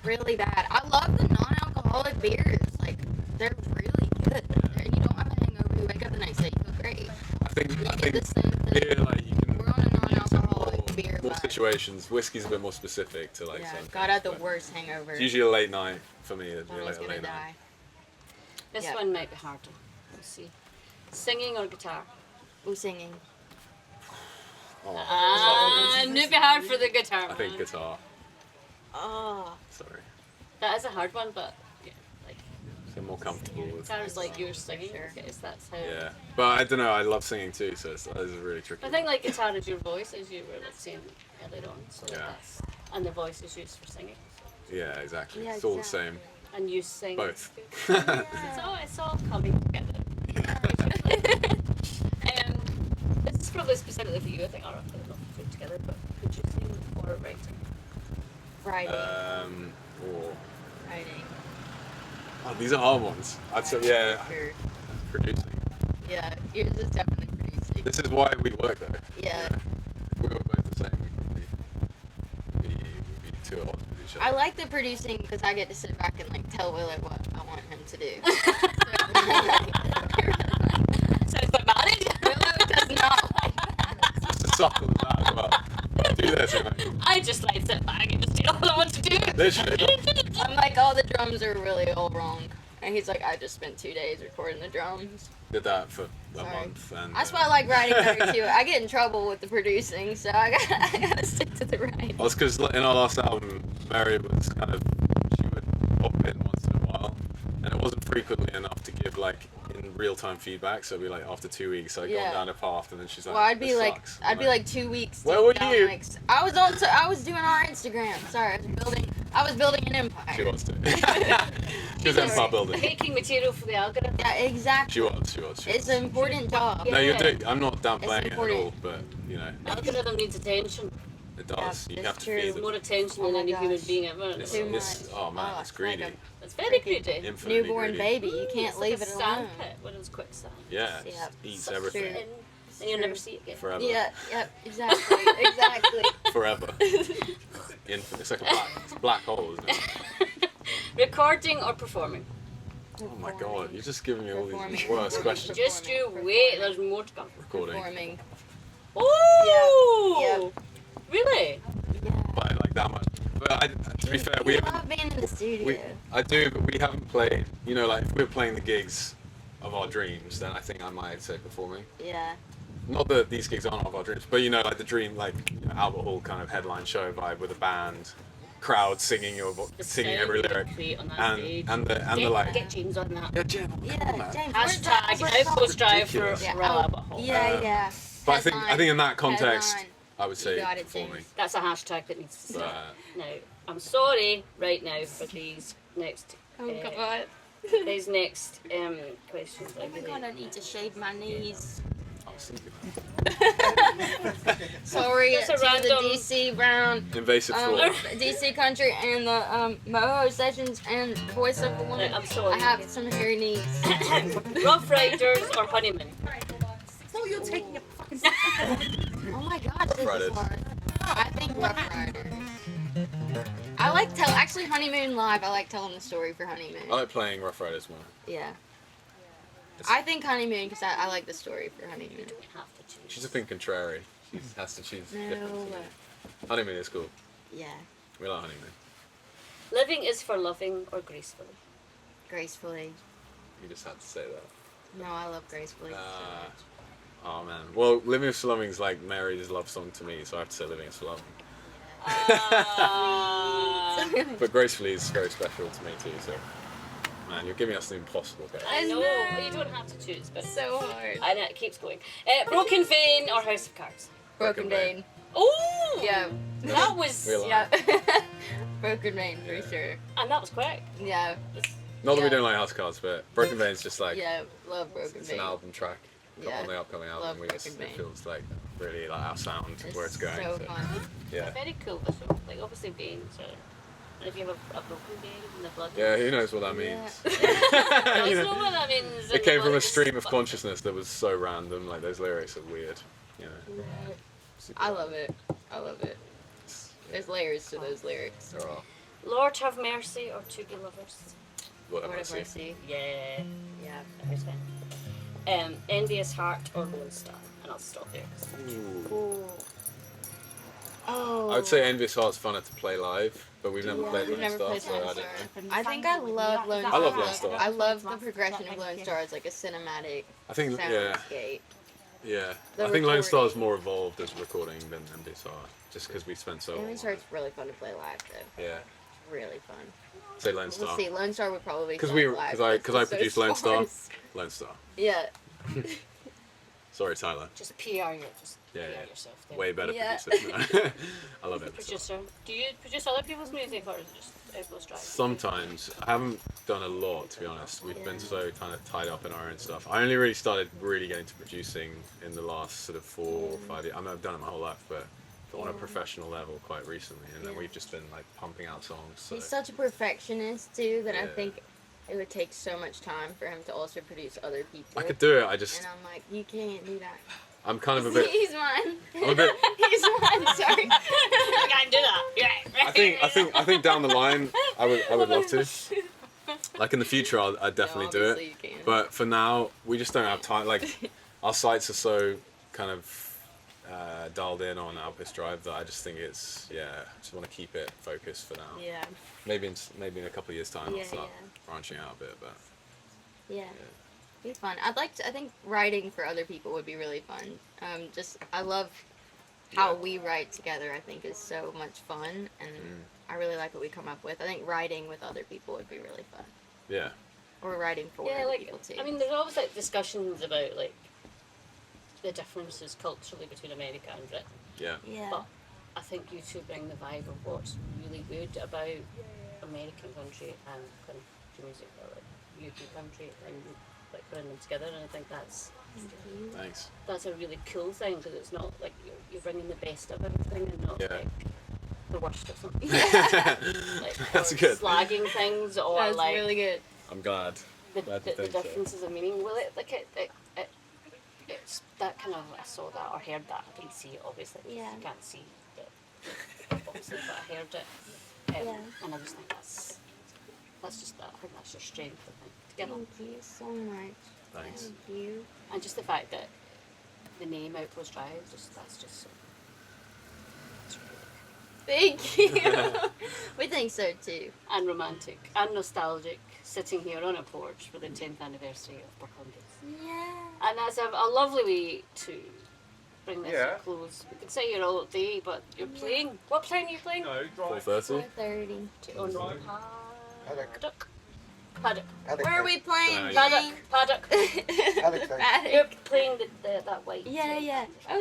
Really bad. I love the non-alcoholic beers. Like, they're really good. And you don't have a hangover, you wake up the next day, you feel great. I think You get the same thing. beer like you can We're on a use in non-alcoholic beer more vibe. situations. Whiskey's a bit more specific to like Yeah, certain got out the things, worst hangover. but it's usually a late night for me. It'd be Mommy's like a gonna late night. die. This Yeah. one might be harder. Let's see. Singing or guitar? Ooh, singing. Oh, And it'd be hard for the guitar. I think man. guitar. Oh, Sorry, that is a hard one, but yeah, like so more comfortable with. guitar is like you're singing. Sure. I guess that's how. Yeah, but I don't know. I love singing too, so it's really tricky. I think like guitar is your voice, as you were like saying earlier on. So Yeah. that's and the voice is used for singing. Yeah, exactly. Yeah, It's all the same. exactly. And you sing. Both. It's all coming together. This is probably specifically for you. I think I don't know if we put it together, but producing or writing? Writing. Or Writing. oh, these are hard ones. I'd say yeah, Sure. producing. Yeah, yours is definitely producing. This is why we work though. Yeah. If we were both the same, we'd be too odd with each other. I like the producing because I get to sit back and like tell Willow what I want him to do. Sounds like marriage. Willow does not like that. Just as subtle as that as well. Do this, you know. I just like sit back and just tell them what to do. Literally. I'm like, all the drums are really all wrong. And he's like, I just spent 2 days recording the drums. Did that for a Sorry. month, and That's why I like writing better too. I get in trouble with the producing, so I gotta stick to the writing. Well, it's because in our last album, Mary was kind of, she would pop in once in a while, and it wasn't frequently enough to give like in real-time feedback. So it'd be like after 2 weeks, I'd Yeah. gone down a path, and then she's like, Well, I'd be "This like, sucks." I'd I'm be like 2 weeks. Where deep were down, you? like, I was doing our Instagram. Sorry, I was building an empire. She was too. She was empire building. Making material for the algorithm. Yeah, exactly. She was. It's an important job. No, you Yeah. do. I'm not downplaying it at important. all, but you know, Algorithm needs attention. it does. Yeah, You it's have to true. feed More them. attention Oh than my any human gosh. being ever. It's, Too it's, much. oh man, Oh, it's it's like greedy. It's very greedy. Infinitely Newborn greedy. baby, you can't It's like leave a it sand alone. pit when it's quicksand. Yeah, it Yeah, just eats Such everything And then you'll never see it again. forever. Yeah, yep, exactly, exactly. Forever. It's like a black hole, isn't it? Recording or performing? Oh my god, you're just giving me all these Performing. worse questions. Just you Performing. wait, there's more to come. Recording. Performing. Ooh! Yep. Really? Yeah. By like that much. But to be fair, we I haven't. love being in the studio. I do, but we haven't played. You know, like if we're playing the gigs of our dreams, then I think I might say performing. Yeah. Not that these gigs aren't of our dreams, but you know, like the dream, like you know, Albert Hall kind of headline show vibe with a band, crowd singing singing every lyric, On that and stage. the like. Get James on that. Yeah, Jim, come on, Yeah, man. James. Hashtag Outpost Drive for Ridiculous. Yeah, Royal Albert Hall. Yeah, yeah. But I think in that context, Headline. I would say You got it, performing. James. That's a hashtag that needs to stay. But Now, I'm sorry right now for these next Oh uh, god. these next questions. Oh my god, I need to shave my knees. I was thinking that. Sorry Just a to the random- DC Brown, Invasive fraud. DC Country, and the Moho Sessions and Voice of the Woman. I'm sorry. I have some hairy knees. Rough Riders or Honeymoon? So you're taking a fucking. Oh my gosh, this Riders. is hard. I think Rough Riders. I like actually Honeymoon Live. I like telling the story for Honeymoon. I like playing Rough Riders more. Yeah. It's- I think Honeymoon because I like the story for Honeymoon. You don't have to choose. She's a thing contrary. She has to choose different. No. from me. Honeymoon is cool. Yeah. We like honeymoon. Living is for loving or gracefully? Gracefully. You just had to say that. No, I love Gracefully. Oh man. Well, Living is for Loving is like Mary's love song to me, so I have to say Living is for Loving. Ah. But Gracefully is very special to me too. So, man, you're giving us the impossible, guys. I know. know. You don't have to choose, but So hard. I know it keeps going. Broken Vein or House of Cards? Broken Vein. Oh, Yeah. that was, Real- Yeah. Broken Vein for Yeah. sure. and that was quick. Yeah. Not that we Yeah. don't like House Cards, but Broken Vein is just like Yeah. Love Broken it's Vein. an album track. Yeah. On the upcoming album, Love we just, Broken it Vein. feels like really like our sound where it's going. So fun. Yeah. Very cool visual. Like obviously veins are. And if you have a broken vein in the blood. Yeah, who knows what that means? I You don't know, know what that means. it came from a stream of consciousness that was so random. Like those lyrics are weird. You know. Super I love it. I love it. There's layers to those lyrics. There are. Lord have mercy or To Be Lovers. Lord have Lord have mercy. mercy. Yeah. Yeah. Here's one. Envious Heart or Lone Star. And I'll stop there. Ooh. Cool. Oh. I would say Envious Heart's funner to play live, but we've never Yeah, played we've Lone never Star, played so Lone I Star. don't know. I think I love Lone Star. I love Lone Star. I love the progression of Lone Star as like a cinematic I think yeah, soundscape. yeah. The I think Lone Star is recording. more evolved as a recording than Envious Heart, just because we spent so long. Lone on Star's it. really fun to play live though. Yeah. Really fun. Say Lone Star. Let's see. Lone Star would probably be Because fun live. I It's so produced Lone Star. sparse. Lone Star. Yeah. Sorry, Tyler. Just PR your, just Yeah, PR yeah. yourself. There. Way better Yeah. producer. I love it. Producer. Do you produce other people's music or is it just Outpost Drive? Sometimes I haven't done a lot, to be honest. We've been so kind of tied up in our own stuff. I only really started really getting to producing in the last sort of 4 or 5 years. I mean, I've done it my whole life, but on a professional level quite recently. And then Yeah. we've just been like pumping out songs. So. He's such a perfectionist too that I Yeah. think it would take so much time for him to also produce other people. I could do it. I just And I'm like, you can't do that. I'm kind of a bit. He's mine. I'm a bit. He's mine. Sorry. I can't do that. Yeah. I think down the line I would love to. Like in the future, I'd definitely do obviously it. you can. But for now, we just don't have time. Like our sites are so kind of dialed in on Outpost Drive that I just think it's I just want to keep it focused for now. Yeah. Maybe in a couple of years' time Yeah, I'll start yeah. branching out a bit. But Yeah. Be fun. I think writing for other people would be really fun. I love how Yeah. we write together. I think is so much fun, and I really like what we come up with. I think writing with other people would be really fun, yeah, or writing for Yeah, other like people too. I mean, there's always like discussions about like the differences culturally between America and Britain. yeah, yeah. But I think you two bring the vibe of what's really good about American country and country music, or like UK country, and like putting them together. And I think that's thanks. a really cool thing because it's not like you're bringing the best of everything and not Yeah. like the worst of something. Like, That's or good. slagging things or That's like really good. I'm glad. the Glad to think so. differences of meaning. Well, it's that kind of, I saw that or heard that. I didn't see it obviously. Because Yeah. you can't see it, obviously, but I heard it. Yeah. And I just think that's just that. I think that's your strength. I think together, Thank you so much. Thanks. Thank you. and just the fact that the name Outpost Drive, that's just so. It's really Thank you. We think so too. and romantic and nostalgic, sitting here on a porch for the 10th anniversary of Burgundies. Yeah. And that's a lovely way to bring this Yeah. to a close. We could say you're all day, but you're playing. What plane are you playing? 4:30. 4:30. On Paddock. Paddock. Paddock. Where are we playing? Paddock. Paddock. Paddock. Paddock. You're playing that white. Yeah, yeah. Oh,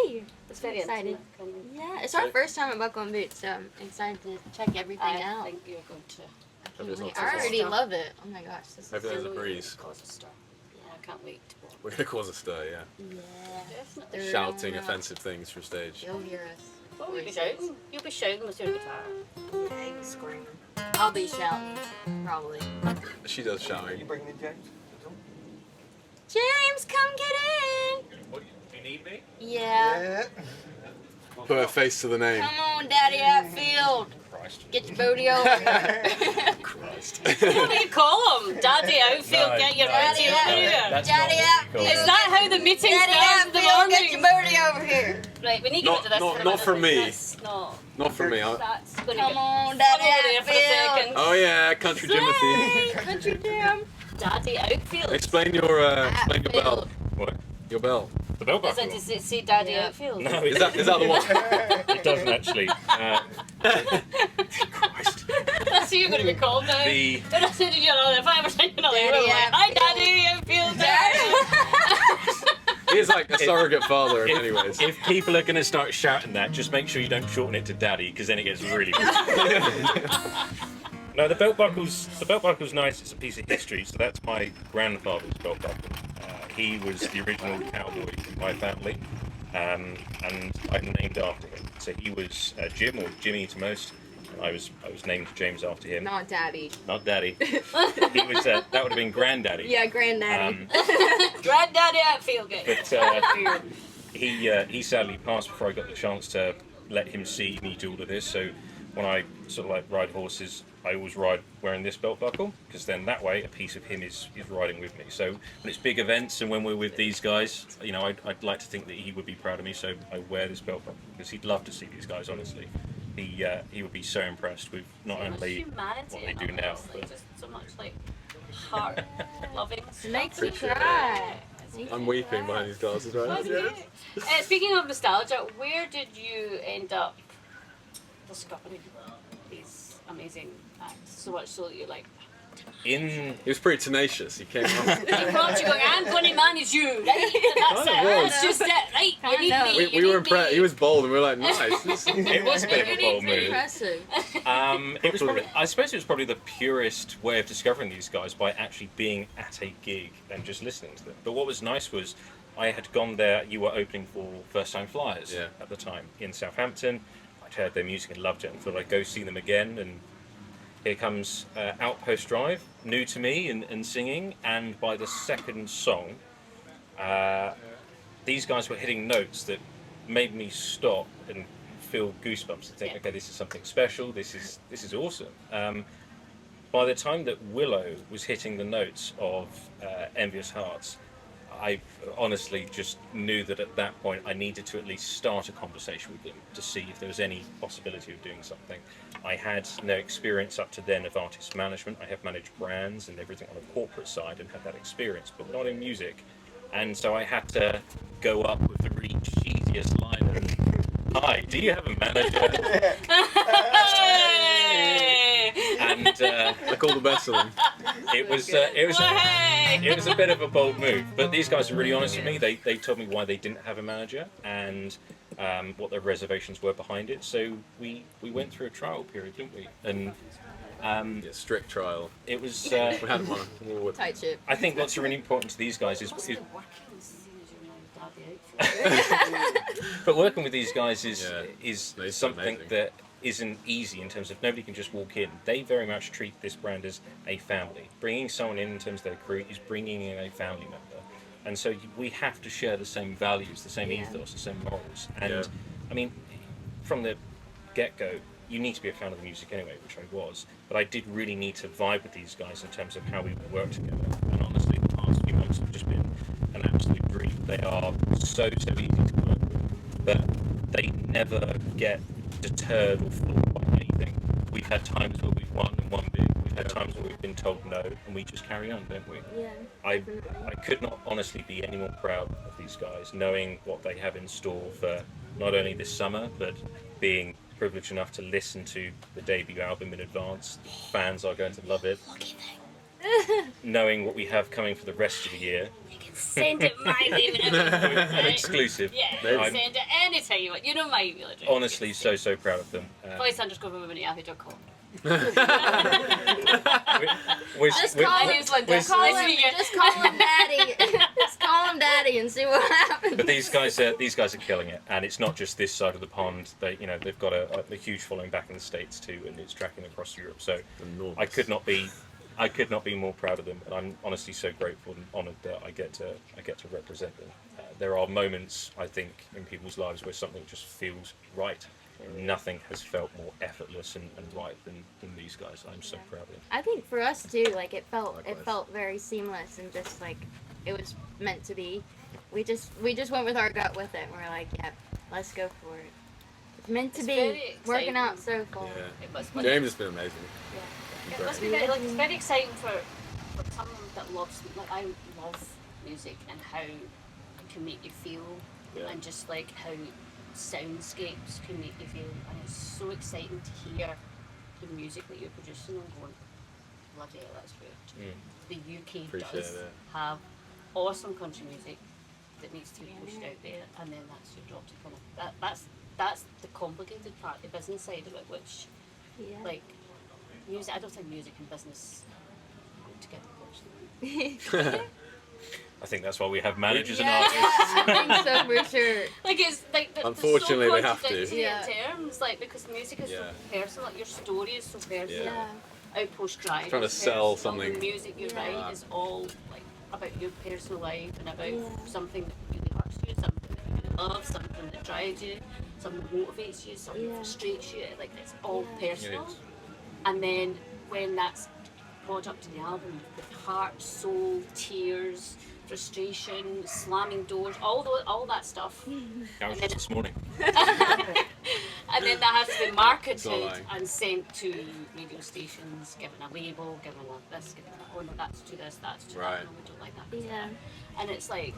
yay! It's very Excited. intimate, kind of. Yeah, it's our first time at Buckle and Boots, so I'm excited to check everything I out. think you're going to. Hope it's not I too already hot. love it. Oh my gosh, this is Hope there's a You're breeze. gonna cause a stir. Yeah, I can't wait to go. We're gonna cause a stir, yeah. yeah. Definitely. They're Shouting on, offensive things from stage. You'll hear us. Oh, you'll be shouting. You'll be shouting with your guitar. Yeah, screaming. I'll be shouting, probably. She does Are you shouting. bringing in James? James, come get in. What, you need me? Yeah. Put a face to the name. Come on, Daddy Outfield. Christ. Get your booty over here. Christ. What do you call him? Daddy Outfield, No, get your no, booty Daddy over Outfield. here. That's Daddy not Outfield. what you Is that how the meeting Daddy starts in the Outfield, get your morning? booty over here. Right, we need to Not- get to this. not- for a not minute. for me. That's not. Not for me. That's going to Come get on, over Daddy there for a Outfield. second. Oh yeah, Country Jimothy. Hey, Country Jam. Daddy Outfield. Explain your bell. Outfield. What? Your bell. The belt Is buckle. it, does it say Daddy Yeah. Outfield? No, Is that the one? it doesn't actually. Christ. That's who you're going to be called now. The When I said to you, if I ever said you know, Daddy you're like, hi Daddy Outfield. He is like a surrogate father in many ways. if people are going to start shouting that, just make sure you don't shorten it to Daddy, because then it gets really. No, the belt buckle's nice. It's a piece of history. So that's my grandfather's belt buckle. He was the original cowboy in my family, and I'm named after him. So he was Jim, or Jimmy to most. And I was named James after him. Not daddy. Not Daddy. He was that would have been Granddaddy. Yeah, granddaddy. Granddaddy Outfield. But he sadly passed before I got the chance to let him see me do all of this. So when I sort of like ride horses, I always ride wearing this belt buckle, because then that way a piece of him is riding with me. So when it's big events and when we're with these guys, you know, I'd like to think that he would be proud of me. So I wear this belt buckle because he'd love to see these guys. Honestly, he would be so impressed with not only what they do now, but Just so much like heart loving. It makes me cry. I'm weeping behind these glasses right now. Speaking of nostalgia, where did you end up discovering these amazing acts? So much so that you're like, in He was pretty tenacious. He came up. he came up to you going, I'm going to manage you, right? That's Kind of it. was. That's just it, right? You need me. We you were need impressed. me. He was bold, and we were like, nice. it was a bit of a bold move. Impressive. It was probably, I suppose it was probably the purest way of discovering these guys, by actually being at a gig and just listening to them. But what was nice was I had gone there. You were opening for First Time Flyers at the time in Southampton. I'd heard their music and loved it, and thought I'd go see them again. And here comes Outpost Drive, new to me and singing. And by the second song, these guys were hitting notes that made me stop and feel goosebumps and think, okay, this is something special. This is awesome. By the time that Willow was hitting the notes of Envious Hearts, I honestly just knew that at that point I needed to at least start a conversation with them to see if there was any possibility of doing something. I had no experience up to then of artist management. I have managed brands and everything on a corporate side and had that experience, but not in music. And so I had to go up with the really cheesiest line of, hi, do you have a manager? And Like all the best of them. it was a bit of a bold move, but these guys were really honest with me. They told me why they didn't have a manager and what their reservations were behind it. So we went through a trial period, didn't we? And Yeah, strict trial. it was. We had him on. Tight ship. I think what's really important to these guys is but working with these guys is They're something amazing. that isn't easy in terms of nobody can just walk in. They very much treat this brand as a family. Bringing someone in terms of their crew is bringing in a family member. And so we have to share the same values, the same ethos, the same morals. And I mean, from the get-go, you need to be a fan of the music anyway, which I was. But I did really need to vibe with these guys in terms of how we would work together. And honestly, the past few months have just been an absolute dream. They are so easy to work with, but they never get deterred or floored by anything. We've had times where we've won and won big. We've had times where we've been told no, and we just carry on, don't we? Yeah. I could not honestly be any more proud of these guys, knowing what they have in store for not only this summer, but being privileged enough to listen to the debut album in advance. The fans are going to love it. Knowing what we have coming for the rest of the year. Send it my way. Exclusive. Yeah, I'm send it anytime you want. You know my email address. honestly so proud of them. voice_women@yahoo.com. Just call him, just call him daddy. Just call him daddy and see what happens. But these guys are killing it, and it's not just this side of the pond. They've got a huge following back in the States too, and it's tracking across Europe. So Enormous. I could not be more proud of them, and I'm honestly so grateful and honoured that I get to represent them. There are moments, I think, in people's lives where something just feels right. Nothing has felt more effortless and right than these guys. I'm so proud of them. I think for us too, like it felt very seamless and just like it was meant to be. We just went with our gut with it, and we're like, yeah, let's go for it. It's meant to It's be. very Working out exciting. so far. It must be. James has been amazing. It must be very, it's very exciting for someone that loves, like I love music and how can make you feel, Yeah. and just like how soundscapes can make you feel. And it's so exciting to hear the music that you're producing and going, bloody hell, that's good. The UK Appreciate does it. have awesome country music that needs to be pushed out there, and then that's your job to kind of that's the complicated part, the business side of it, which Yeah. like music. I don't think music and business go together personally. I think that's why we have managers Yeah, and artists. I think so for sure. Like it's like Unfortunately, they're they so have to. contradictory Yeah. in terms, like because music is so Yeah. personal, like your story is so personal. Yeah. Outpost Drive. Trying to is sell personal, something. The music you Yeah. write is all like about your personal life and about Yeah. something that really hurts you, something that you really love, something that drives you, something that motivates you, something that Yeah. frustrates you. Like it's all Yeah. personal. It is. And then when that's brought up to the album with heart, soul, tears, frustration, slamming doors, all that stuff. I was just this morning. And then that has to be marketed It's all right. and sent to radio stations, given a label, given a this, given that. Oh no, that's to this, that's to Right. that. No, we don't like that. Yeah. And it's like,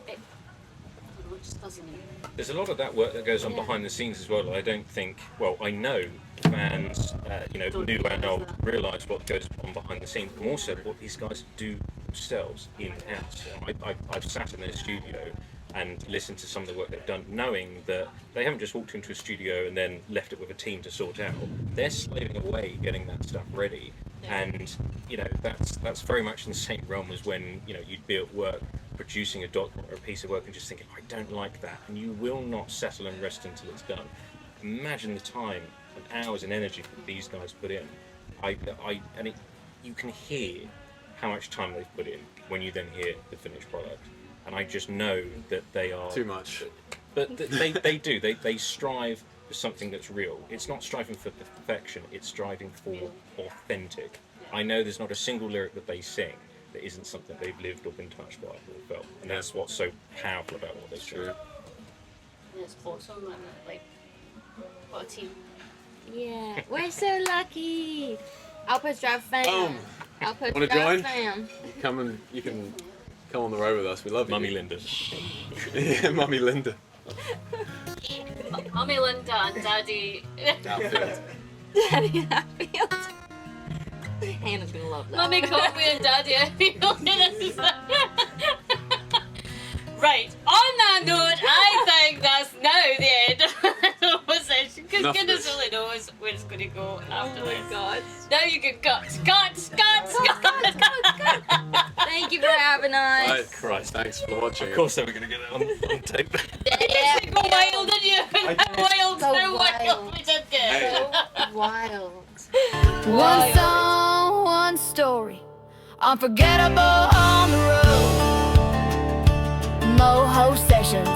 it, I don't know, it just doesn't. There's a lot of that work that goes on Yeah. behind the scenes as well. That I don't think. Well, I know fans, Don't new and realise old, that. realise what goes on behind the scenes, and also what these guys do themselves in house. I've sat in their studio and listened to some of the work they've done, knowing that they haven't just walked into a studio and then left it with a team to sort out. They're slaving away getting that stuff ready, and that's very much in the same realm as when you'd be at work producing a document or a piece of work and just thinking, I don't like that, and you will not settle and rest until it's done. Imagine the time and hours and energy that these guys put in. You can hear how much time they've put in when you then hear the finished product. And I just know that they are Too much. But they do. They strive for something that's real. It's not striving for perfection. It's striving for authentic. I know there's not a single lyric that they sing that isn't something they've lived or been touched by or felt. And that's what's so powerful about what they do. And it's awesome, and like, what a team. Yeah. We're so lucky. Outpost Drive fam. Boom. Outpost Wanna Drive join? fam. You can come on the road with us. We love you. Mummy Linda. Yeah, Mummy Linda. Mummy Linda and Daddy. Outfield. Daddy Hatfield. Hannah's gonna love that. Mummy Coffee and Daddy Hatfield. Right, on that note, I think that's now the end of the session, because Enough of goodness this. only knows where it's going to go after Oh my this. god. Now you can cut. Thank you for having us. Right, Christ, thanks for watching. Of course they were going to get it on tape. Yeah. Go wild, didn't you? Wild, So so wild. wild. We did good. So wild. One song, one story, unforgettable on the road. Moho Sessions.